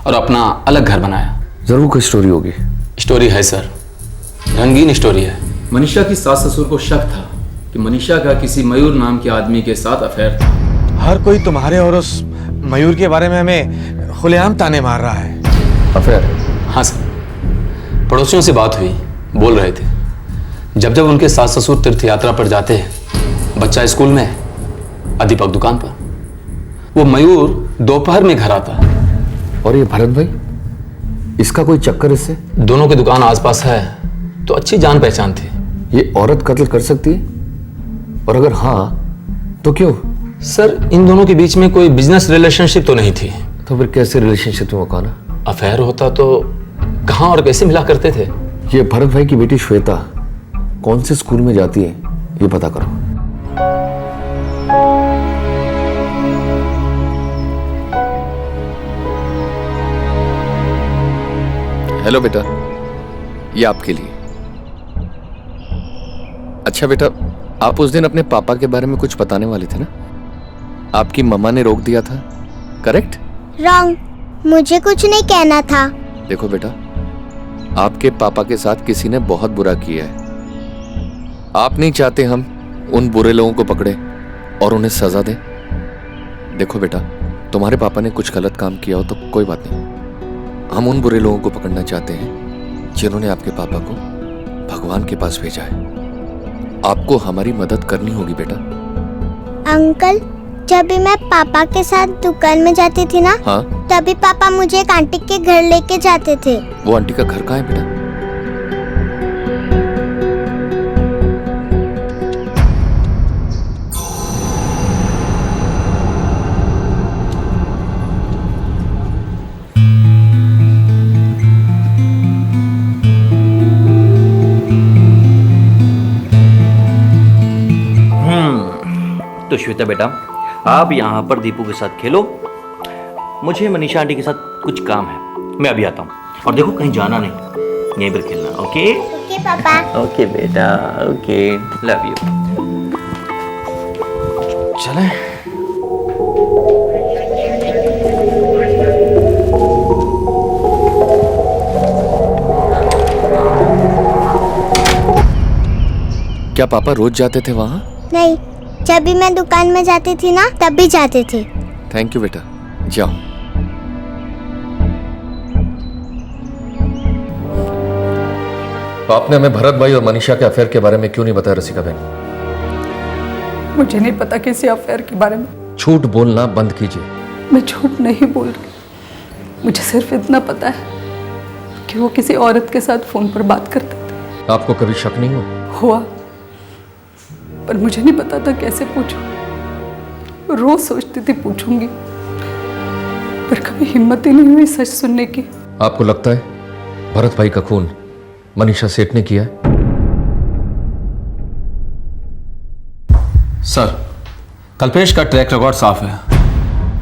और अपना अलग घर बनाया। जरूर कोई स्टोरी होगी। स्टोरी है सर, रंगीन स्टोरी है। मनीषा की सास ससुर को शक था कि मनीषा का किसी मयूर नाम के आदमी के साथ अफेयर था। हर कोई तुम्हारे और उस मयूर के बारे में हमें खुलेआम ताने मार रहा है। अफेयर? हाँ सर, पड़ोसियों से बात हुई, बोल रहे थे जब जब उनके सास ससुर तीर्थ यात्रा पर जाते हैं, बच्चा स्कूल में, दीपक दुकान पर, वो मयूर दोपहर में घर आता। और ये भरत भाई, इसका कोई चक्कर इससे? दोनों की दुकान आसपास है तो अच्छी जान पहचान थी। ये औरत कत्ल कर सकती है? और अगर हाँ तो क्यों? सर, इन दोनों के बीच में कोई बिजनेस रिलेशनशिप तो नहीं थी। तो फिर कैसे रिलेशनशिप में मकाना? अफेयर होता तो कहाँ और कैसे मिला करते थे? ये भरत भाई की बेटी श्वेता कौन से स्कूल में जाती है, ये पता करो। हेलो बेटा, ये आपके लिए। अच्छा बेटा, आप उस दिन अपने पापा के बारे में कुछ बताने वाले थे ना? आपकी मम्मा ने रोक दिया था, करेक्ट? रॉन्ग, मुझे कुछ नहीं कहना था। देखो बेटा, आपके पापा के साथ किसी ने बहुत बुरा किया है। आप नहीं चाहते हम उन बुरे लोगों को पकड़े और उन्हें सजा दें? देखो बेटा, तुम्हारे पापा ने कुछ गलत काम किया हो तो कोई बात नहीं, हम उन बुरे लोगों को पकड़ना चाहते हैं जिन्होंने आपके पापा को भगवान के पास भेजा है। आपको हमारी मदद करनी होगी बेटा। अंकल, जब भी मैं पापा के साथ दुकान में जाती थी ना, हाँ? तभी पापा मुझे एक आंटी के घर लेके जाते थे। वो आंटी का घर कहाँ है बेटा? तो श्वेता बेटा, आप यहाँ पर दीपू के साथ खेलो, मुझे मनीषा आंटी के साथ कुछ काम है, मैं अभी आता हूँ। और देखो, कहीं जाना नहीं, यहीं पर खेलना। ओके? ओके पापा। ओके बेटा, ओके, लव यू। चलें? क्या पापा रोज जाते थे वहाँ? नहीं, जब भी मैं दुकान में जाती थी ना तब भी जाते थे। थैंक यू बेटा, जाओ। आपने हमें भरत भाई और मनीषा के अफेयर के बारे में क्यों नहीं बताया रसिका बहन? मुझे नहीं पता किसी अफेयर के बारे में। झूठ बोलना बंद कीजिए। मैं झूठ नहीं बोल रही, मुझे सिर्फ इतना पता है कि वो किसी औरत के साथ फोन पर बात करते थे। आपको कभी शक नहीं हुआ? हुआ, पर मुझे नहीं पता था कैसे पूछूं। रोज सोचती थी पूछूंगी, पर कभी हिम्मत ही नहीं हुई सच सुनने की। आपको लगता है भरत भाई का खून मनीषा सेठ ने किया है? सर, कल्पेश का ट्रैक रिकॉर्ड साफ है।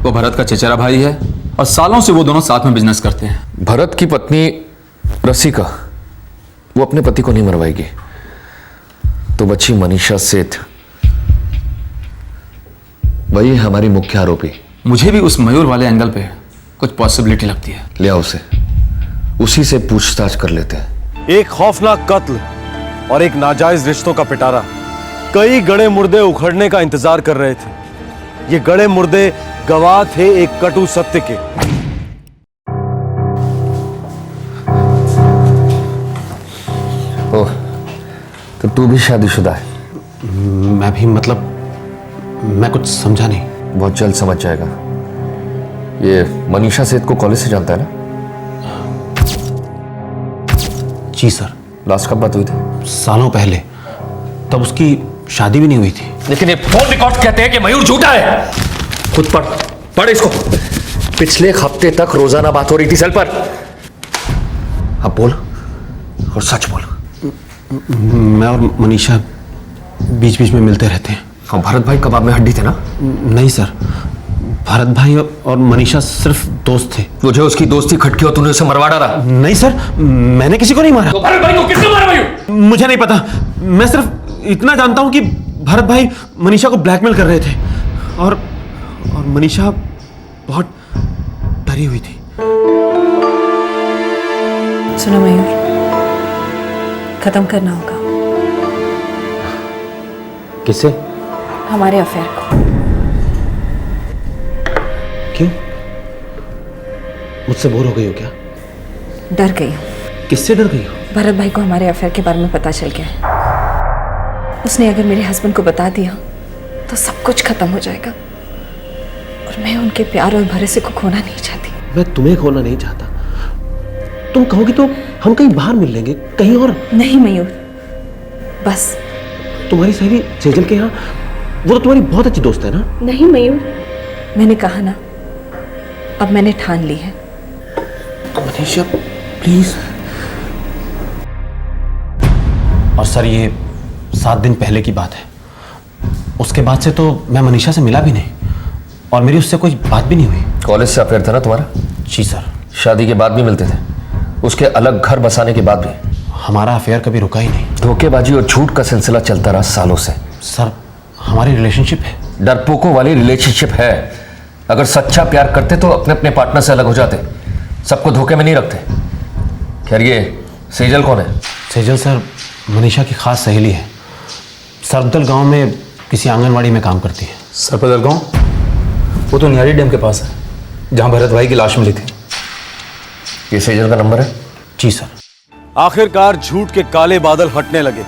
वो भरत का चचेरा भाई है और सालों से वो दोनों साथ में बिजनेस करते हैं। भरत की पत्नी रसिका, वो अपने पति को नहीं मरवाएगी, तो बच्ची मनीषा सेठ, वही हमारी मुख्य आरोपी। मुझे भी उस मयूर वाले एंगल पे कुछ पॉसिबिलिटी लगती है। ले आओ उसे, उसी से पूछताछ कर लेते हैं। एक खौफनाक कत्ल और एक नाजायज रिश्तों का पिटारा। कई गड़े मुर्दे उखड़ने का इंतजार कर रहे थे। ये गड़े मुर्दे गवाह थे एक कटु सत्य के। ओह, तो तू भी शादीशुदा है? मैं भी, मतलब मैं कुछ समझा नहीं। बहुत जल्द समझ जाएगा। ये मनीषा सेठ को कॉलेज से जानता है ना? जी सर। लास्ट कब बात हुई थी? सालों पहले, तब उसकी शादी भी नहीं हुई थी। लेकिन ये फोन रिकॉर्ड कहते हैं कि मयूर झूठा है। खुद पढ़ इसको। पिछले हफ्ते तक रोजाना बात हो रही थी सेल पर। अब बोल और सच बोल। मैं और मनीषा बीच बीच में मिलते रहते हैं। और भरत भाई कबाब में हड्डी थे ना? नहीं सर, भरत भाई और मनीषा सिर्फ दोस्त थे। तुझे उसकी दोस्ती खटकी और तूने उसे मरवा डाला? नहीं सर, मैंने किसी को नहीं मारा। तो भरत भाई को किसने मारा मयूर? मुझे नहीं पता। मैं सिर्फ इतना जानता हूं कि भरत भाई मनीषा को ब्लैकमेल कर रहे थे और मनीषा बहुत डरी हुई थी। सुनो मयूर, खत्म करना होगा। किससे? हमारे अफेयर को। क्यों? मुझसे बोर हो गई हो क्या? डर गई हूँ। किससे डर गई हो? भरत भाई को हमारे अफेयर के बारे में पता चल गया है। उसने अगर मेरे हस्बैंड को बता दिया तो सब कुछ खत्म हो जाएगा और मैं उनके प्यार और भरोसे को खोना नहीं चाहती। मैं तुम्हें खोना नहीं चाहता। तुम कहोगी तो हम कहीं बाहर मिल लेंगे, कहीं और। नहीं मयूर, बस। तुम्हारी सहेली सेजल के यहाँ, वो तो तुम्हारी बहुत अच्छी दोस्त है ना? नहीं मयूर, मैंने कहा ना, अब मैंने ठान ली है। मनीषा प्लीज। और सर, ये 7 दिन पहले की बात है। उसके बाद से तो मैं मनीषा से मिला भी नहीं और मेरी उससे कोई बात भी नहीं हुई। कॉलेज से अफेयर था ना तुम्हारा? जी सर। शादी के बाद भी मिलते थे? उसके अलग घर बसाने के बाद भी? हमारा अफेयर कभी रुका ही नहीं। धोखेबाजी और झूठ का सिलसिला चलता रहा सालों से। सर, हमारी रिलेशनशिप है। डरपोकों वाली रिलेशनशिप है। अगर सच्चा प्यार करते तो अपने अपने पार्टनर से अलग हो जाते, सबको धोखे में नहीं रखते। खैर, ये सेजल कौन है? सेजल सर मनीषा की खास सहेली है। सरपदल गांव में किसी आंगनवाड़ी में काम करती है। सरपदल गांव? वो तो नियारी डैम के पास है, जहां भरत भाई की लाश मिली थी। ये सेजल का नंबर है? जी सर। आखिरकार झूठ के काले बादल हटने लगे।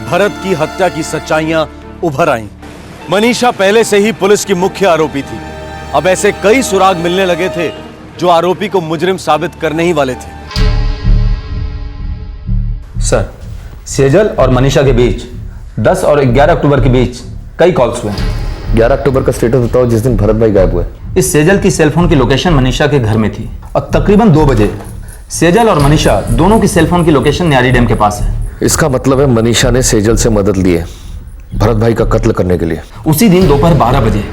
भरत की हत्या की सच्चाइयां उभर आईं। मनीषा पहले से ही पुलिस की मुख्य आरोपी थी। अब ऐसे कई सुराग मिलने लगे थे जो आरोपी को मुजरिम साबित करने ही वाले थे। सर, सेजल और मनीषा के बीच 10 और 11 अक्टूबर के बीच कई कॉल्स हुए हैं। 11 अक्टूबर का स्टेटस बताओ, जिस दिन भरत भाई गायब हुए। इस सेजल की सेलफोन की लोकेशन मनीषा के घर में थी और तकरीबन 2 बजे सेजल और मनीषा दोनों की सेलफोन की लोकेशन न्यारी डैम के पास है। इसका मतलब है मनीषा ने सेजल से मदद ली है भरत भाई का कत्ल करने के लिए। उसी दिन दोपहर 12 बजे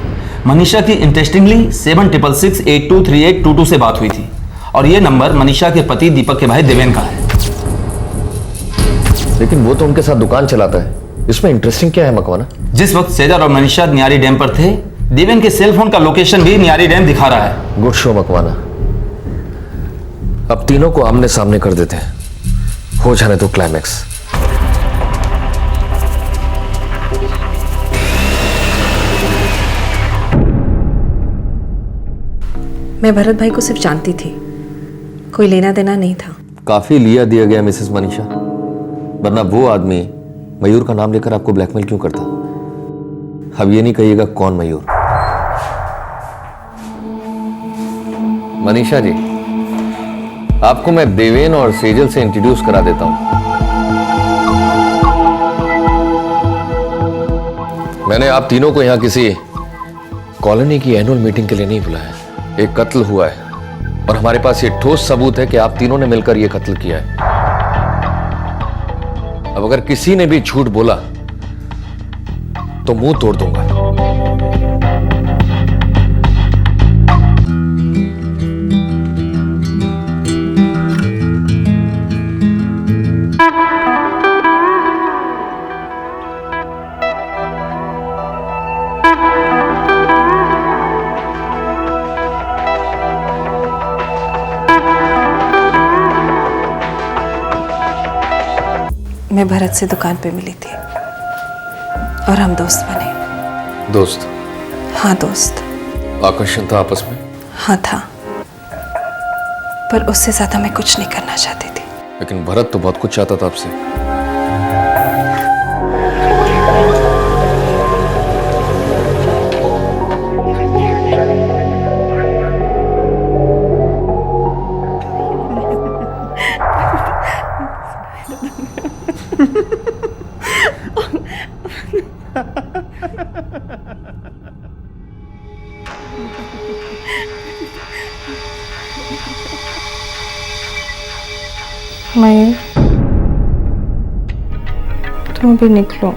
मनीषा की इंटरेस्टिंगली 7666823822 से बात हुई थी और ये नंबर मनीषा के पति दीपक के भाई देवेन का है। लेकिन वो तो उनके साथ दुकान चलाता है, इसमें इंटरेस्टिंग क्या है मकवाना? जिस वक्त सेजल और मनीषा न्यारी डैम पर थे, देवेन के सेलफोन का लोकेशन भी न्यारी डैम दिखा रहा है। Good show Makwana. अब तीनों को आमने सामने कर देते हैं, हो जाने तो क्लाइमैक्स। मैं भरत भाई को सिर्फ जानती थी, कोई लेना देना नहीं था। काफी लिया दिया गया मिसेस मनीषा, वरना वो आदमी मयूर का नाम लेकर आपको ब्लैकमेल क्यों करता? अब ये नहीं कहिएगा कौन मयूर। मनीषा जी, आपको मैं देवेन और सेजल से इंट्रोड्यूस करा देता हूं। मैंने आप तीनों को यहां किसी कॉलोनी की एनुअल मीटिंग के लिए नहीं बुलाया। एक कत्ल हुआ है और हमारे पास ये ठोस सबूत है कि आप तीनों ने मिलकर यह कत्ल किया है। अब अगर किसी ने भी झूठ बोला तो मुंह तोड़ दूंगा। मैं भरत से दुकान पे मिली थी और हम दोस्त बने। दोस्त? हाँ दोस्त। आकर्षण था आपस में? हाँ था, पर उससे ज्यादा मैं कुछ नहीं करना चाहती थी। लेकिन भरत तो बहुत कुछ चाहता था आपसे। मयूर, तुम भी निकलो,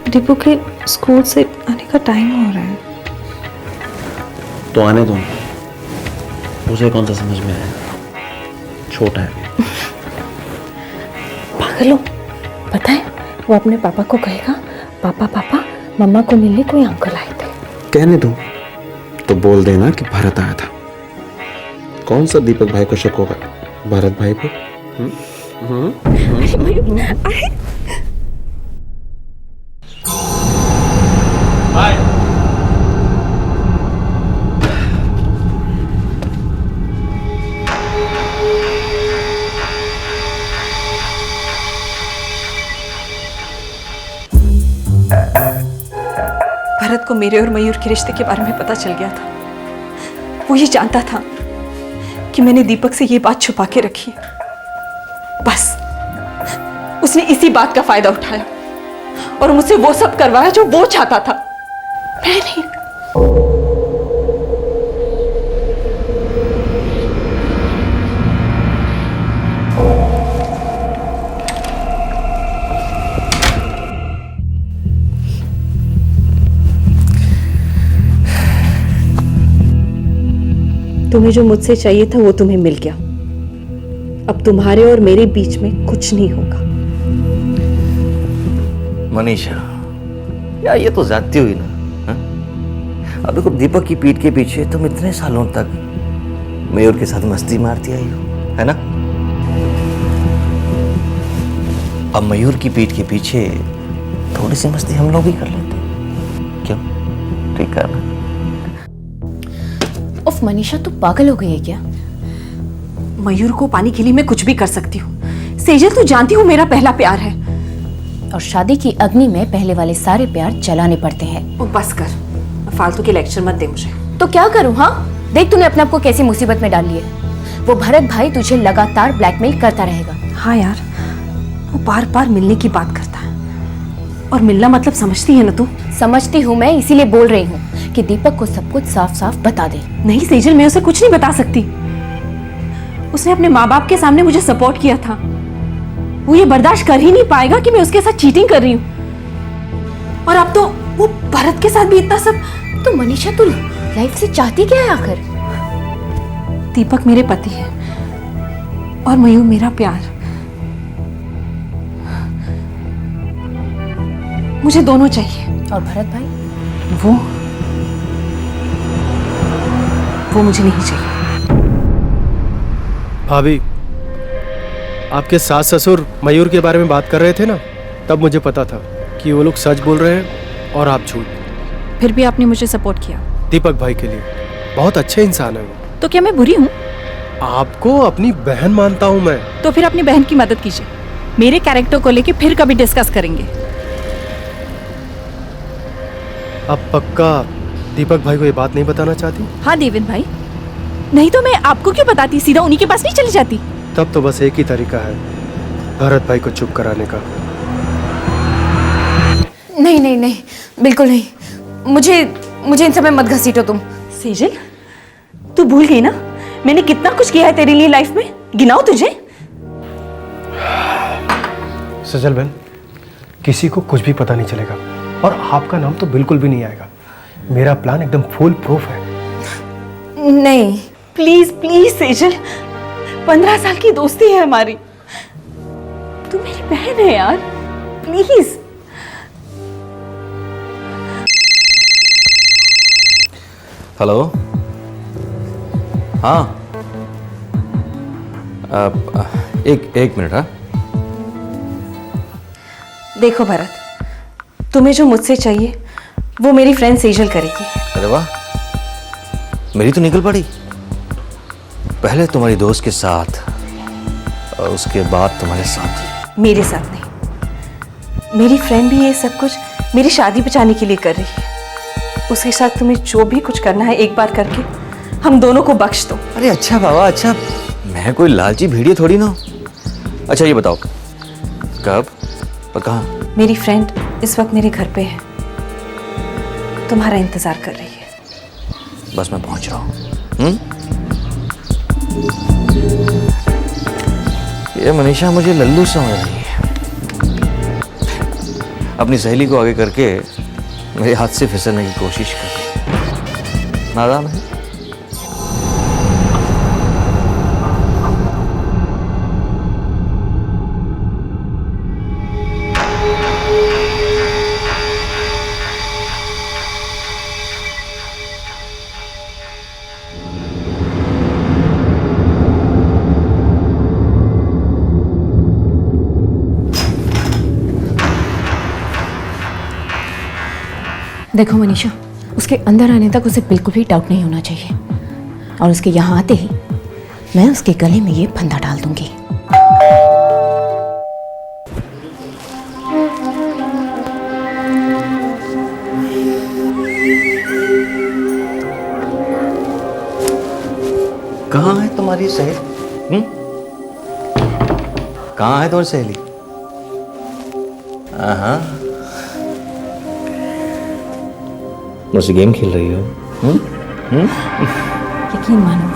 दीपू के स्कूल से आने का टाइम हो रहा है। तो आने दो, उसे कौन सा समझ में आया, छोटा है। पागल हो, पता है वो अपने पापा को कहेगा पापा पापा मम्मा को मिलने कोई अंकल आए थे। कहने दो, तो बोल देना कि भरत आया था। कौन सा दीपक भाई को शक होगा भरत भाई को? भरत को मेरे और मयूर के रिश्ते के बारे में पता चल गया था। वो ये जानता था कि मैंने दीपक से ये बात छुपा के रखी है। बस उसने इसी बात का फायदा उठाया और मुझसे वो सब करवाया जो वो चाहता था, मैं नहीं। तुम्हें जो मुझसे चाहिए था वो तुम्हें मिल गया। अब तुम्हारे और मेरे बीच में कुछ नहीं होगा। मनीषा, यार ये तो जाती हुई ना। हा? अब देखो, दीपक की पीठ के पीछे तुम इतने सालों तक मयूर के साथ मस्ती मारती आई हो, है ना? अब मयूर की पीठ के पीछे थोड़ी सी मस्ती हम लोग भी कर लेते, क्यों? ठीक है ना? उफ मनीषा, तू पागल हो गई है क्या? मयूर को पाने के लिए मैं कुछ भी कर सकती हूँ। सेजल, तू जानती हूँ मेरा पहला प्यार है। और शादी की अग्नि में पहले वाले सारे प्यार जलाने पड़ते हैं। ओ बस कर, फालतू के लेक्चर मत दे मुझे। तो क्या करूँ? हाँ देख, तूने अपने आप को कैसी मुसीबत में डाल ली है। वो भरत भाई तुझे लगातार ब्लैकमेल करता रहेगा। हाँ यार, वो बार बार मिलने की बात करता है। और मिलना मतलब समझती है ना तू? समझती हूँ मैं, इसीलिए बोल रही हूँ कि दीपक को सब कुछ साफ साफ बता दे। नहीं सेजल, मैं उसे कुछ नहीं बता सकती। उसने अपने माँ बाप के सामने मुझे सपोर्ट किया था। वो ये बर्दाश्त कर ही नहीं पाएगा कि मैं उसके साथ चीटिंग कर रही हूँ। और अब तो वो भरत के साथ भी इतना सब। तो मनीषा, तू लाइफ से चाहती क्या है आखिर? दीपक मेरे पति है और मयूर मेरा प्यार। मुझे दोनों चाहिए। और भरत भाई? वो मुझे नहीं चाहिए। भाभी, आपके सास ससुर मयूर के बारे में बात कर रहे थे ना, तब मुझे पता था कि वो लोग सच बोल रहे हैं और आप झूठ। फिर भी आपने मुझे सपोर्ट किया। दीपक भाई के लिए। बहुत अच्छे इंसान है वो। तो क्या मैं बुरी हूँ? आपको अपनी बहन मानता हूँ मैं। तो फिर अपनी बहन की मदद कीजिए। मेरे कैरेक्टर को लेके फिर कभी डिस्कस करेंगे। अब पक्का दीपक भाई को ये बात नहीं बताना चाहती? हाँ देवेन भाई, नहीं तो मैं आपको क्यों बताती, सीधा उन्हीं के पास नहीं चली जाती। तब तो बस एक ही तरीका है भरत भाई को चुप कराने का। नहीं नहीं नहीं, बिल्कुल नहीं। मुझे इन सब में मत घसीटो तुम। सेजल, तू भूल गई ना मैंने कितना कुछ किया है तेरे लिए लाइफ में? गिनाओ तुझे। सजल बहन, किसी को कुछ भी पता नहीं चलेगा और आपका नाम तो बिल्कुल भी नहीं आएगा। मेरा प्लान एकदम फुल प्रूफ है। नहीं प्लीज प्लीज सेजल, 15 साल की दोस्ती है हमारी, तू मेरी बहन है यार, प्लीज। हेलो, हाँ, एक मिनट। हाँ, देखो भरत, तुम्हें जो मुझसे चाहिए वो मेरी फ्रेंड सेजल करेगी। अरे वाह, मेरी तो निकल पड़ी। पहले तुम्हारी दोस्त के साथ और उसके बाद तुम्हारे साथ। मेरे साथ नहीं, मेरी फ्रेंड भी ये सब कुछ मेरी शादी बचाने के लिए कर रही है। उसके साथ तुम्हें जो भी कुछ करना है एक बार करके हम दोनों को बख्श दो। अरे अच्छा बाबा, अच्छा, मैं कोई लालची भेड़िया थोड़ी ना। अच्छा ये बताओ, कब और कहाँ? मेरी फ्रेंड इस वक्त मेरे घर पे है, तुम्हारा इंतजार कर रही है। बस मैं पहुंच रहा हूँ। ये मनीषा मुझे लल्लू समझ रही है। अपनी सहेली को आगे करके मेरे हाथ से फिसलने की कोशिश कर रही है। नादान है। देखो मनीषा, उसके अंदर आने तक उसे बिल्कुल भी डाउट नहीं होना चाहिए, और उसके यहाँ आते ही मैं उसके गले में ये फंदा डाल दूंगी। कहाँ है तुम्हारी सहेली? कहाँ है तुम्हारी सहेली? हाँ, मुझसे गेम खेल रही हो? यकीन मानो,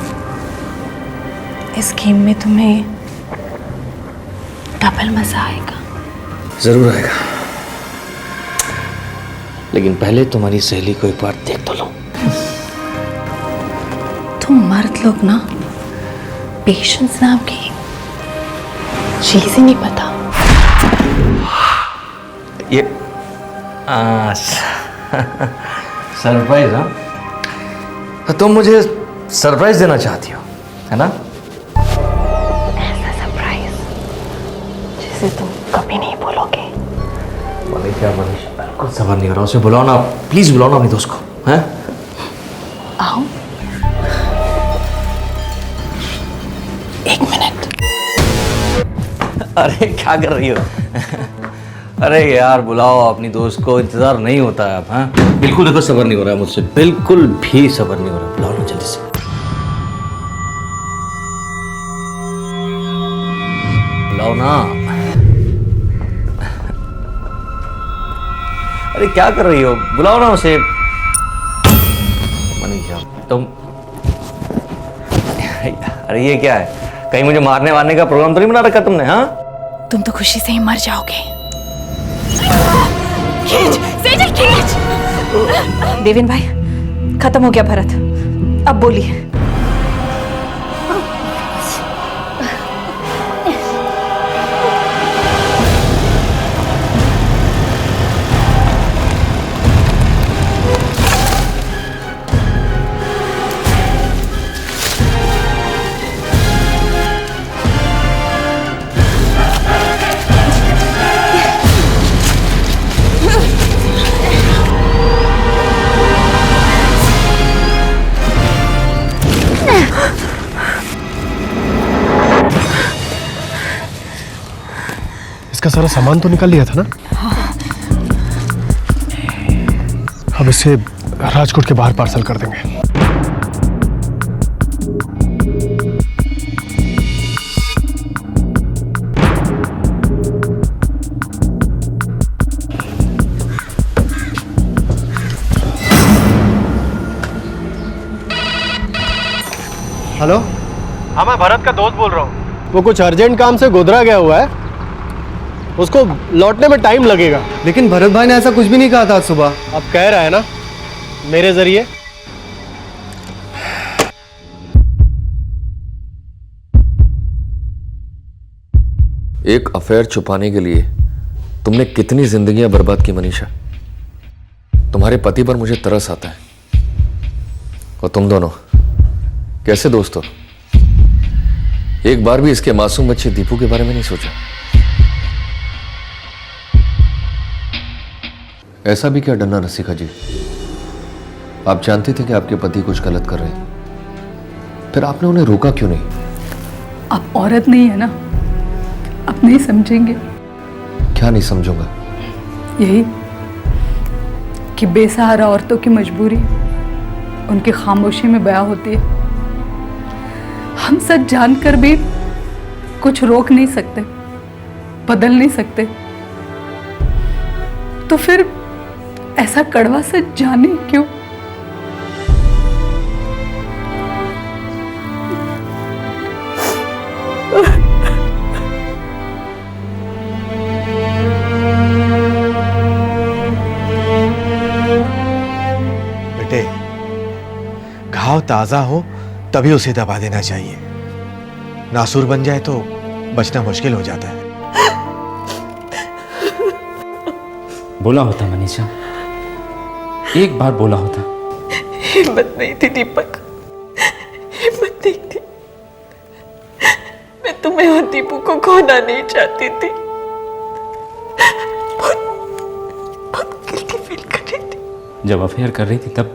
इस गेम में तुम्हें डबल मजा आएगा। जरूर आएगा, लेकिन पहले तुम्हारी सहेली को एक बार देख तो लो। तुम मर्द लोग ना पेशेंस नाम की चीज ही नहीं पता। ये सरप्राइज? हाँ, तुम मुझे सरप्राइज देना चाहती हो, है ना? ऐसा सरप्राइज जिसे तुम कभी नहीं भूलोगे। मनीषा, बिल्कुल सबर नहीं हो रहा। उसे बुलाओ ना, प्लीज बुलाओ ना अपनी दोस्त को। हैं? आओ, 1 मिनट। अरे क्या कर रही हो? अरे यार बुलाओ अपनी दोस्त को, इंतजार नहीं होता है अब। हाँ, बिल्कुल देखो सबर नहीं हो रहा है मुझसे, बिल्कुल भी सबर नहीं हो रहा। बुलाओ ना जल्दी से, बुलाओ ना। अरे क्या कर रही हो? बुलाओ ना उसे। मनीषा तुम, अरे ये क्या है? कहीं मुझे मारने वारने का प्रोग्राम तो नहीं बना रखा तुमने? हाँ, तुम तो खुशी से ही मर जाओगे। खींच, सेजल खींच। देवेन भाई, खत्म हो गया भरत, अब बोलिए। का सारा सामान तो निकाल लिया था ना? अब इसे राजकोट के बाहर पार्सल कर देंगे। हेलो, हाँ मैं भरत का दोस्त बोल रहा हूँ। वो कुछ अर्जेंट काम से गोधरा गया हुआ है, उसको लौटने में टाइम लगेगा। लेकिन भरत भाई ने ऐसा कुछ भी नहीं कहा था आज सुबह। अब कह रहा है ना मेरे जरिए। एक अफेयर छुपाने के लिए तुमने कितनी जिंदगियां बर्बाद की मनीषा। तुम्हारे पति पर मुझे तरस आता है। और तुम दोनों कैसे दोस्त हो? एक बार भी इसके मासूम बच्चे दीपू के बारे में नहीं सोचा? ऐसा भी क्या डरना रसिका जी? आप जानते थे कि आपके पति कुछ गलत कर रहे हैं, फिर आपने उन्हें रोका क्यों नहीं? आप औरत नहीं है ना, आप नहीं समझेंगे। क्या नहीं समझूंगा? यही कि बेसहारा औरतों की मजबूरी उनकी खामोशी में बयां होती है। हम सच जानकर भी कुछ रोक नहीं सकते, बदल नहीं सकते, तो फिर ऐसा कड़वा सच जाने क्यों? बेटे, घाव ताजा हो तभी उसे दबा देना चाहिए। नासूर बन जाए तो बचना मुश्किल हो जाता है। बोला होता मनीषा, एक बार बोला होता। हिम्मत नहीं थी दीपक, हिम्मत नहीं थी। मैं तुम्हें और दीपू को खोना नहीं चाहती थी। बहुत गिल्टी फील कर रही थी। जब अफेयर कर रही थी तब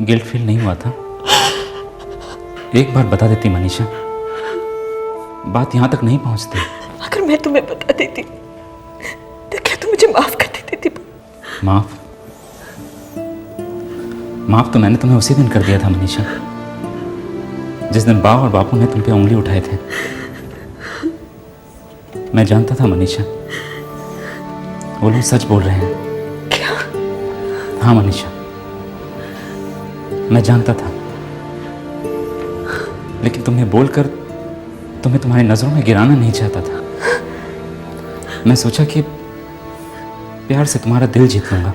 गिल्ट फील नहीं हुआ था? एक बार बता देती मनीषा, बात यहां तक नहीं पहुंचती। अगर मैं तुम्हें बता देती तो क्या तुम मुझे माफ कर देती दीपक? माफ तो मैंने तुम्हें उसी दिन कर दिया था मनीषा, जिस दिन बा और बापू ने तुम पे उंगली उठाए थे। मैं जानता था मनीषा, वो लोग सच बोल रहे हैं। क्या? हाँ मनीषा, मैं जानता था, लेकिन तुम्हें बोलकर तुम्हें तुम्हारी नजरों में गिराना नहीं चाहता था। मैं सोचा कि प्यार से तुम्हारा दिल जीत लूंगा,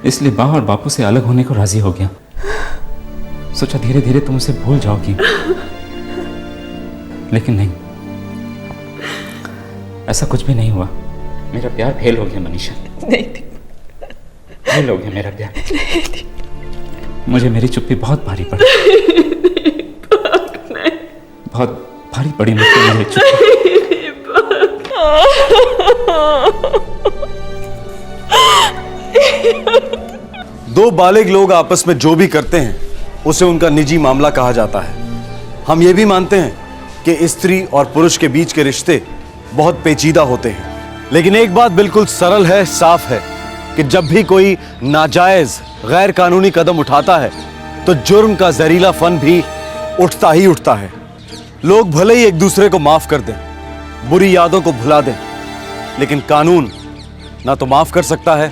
इसलिए बा और बापू से अलग होने को राजी हो गया। सोचा धीरे धीरे तुम उसे भूल जाओगी, लेकिन नहीं, ऐसा कुछ भी नहीं हुआ। मेरा प्यार फेल हो गया मनीषा। नहीं थी, फेल हो गया मेरा प्यार। नहीं थी। मुझे मेरी चुप्पी बहुत भारी पड़ी। बहुत भारी पड़ी मुझे मेरी चुप्पी। दो बालिग लोग आपस में जो भी करते हैं उसे उनका निजी मामला कहा जाता है। हम ये भी मानते हैं कि स्त्री और पुरुष के बीच के रिश्ते बहुत पेचीदा होते हैं, लेकिन एक बात बिल्कुल सरल है, साफ है कि जब भी कोई नाजायज गैर कानूनी कदम उठाता है तो जुर्म का जहरीला फन भी उठता ही उठता है। लोग भले ही एक दूसरे को माफ कर दें, बुरी यादों को भुला दें, लेकिन कानून ना तो माफ कर सकता है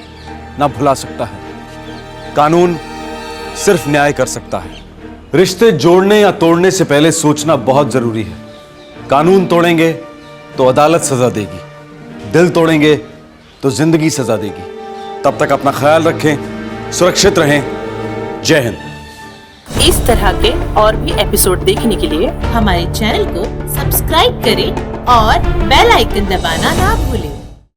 ना भुला सकता है। कानून सिर्फ न्याय कर सकता है। रिश्ते जोड़ने या तोड़ने से पहले सोचना बहुत जरूरी है। कानून तोड़ेंगे तो अदालत सजा देगी, दिल तोड़ेंगे तो जिंदगी सजा देगी। तब तक अपना ख्याल रखें, सुरक्षित रहें। जय हिंद। इस तरह के और भी एपिसोड देखने के लिए हमारे चैनल को सब्सक्राइब करें और बेल आइकन दबाना ना भूलें।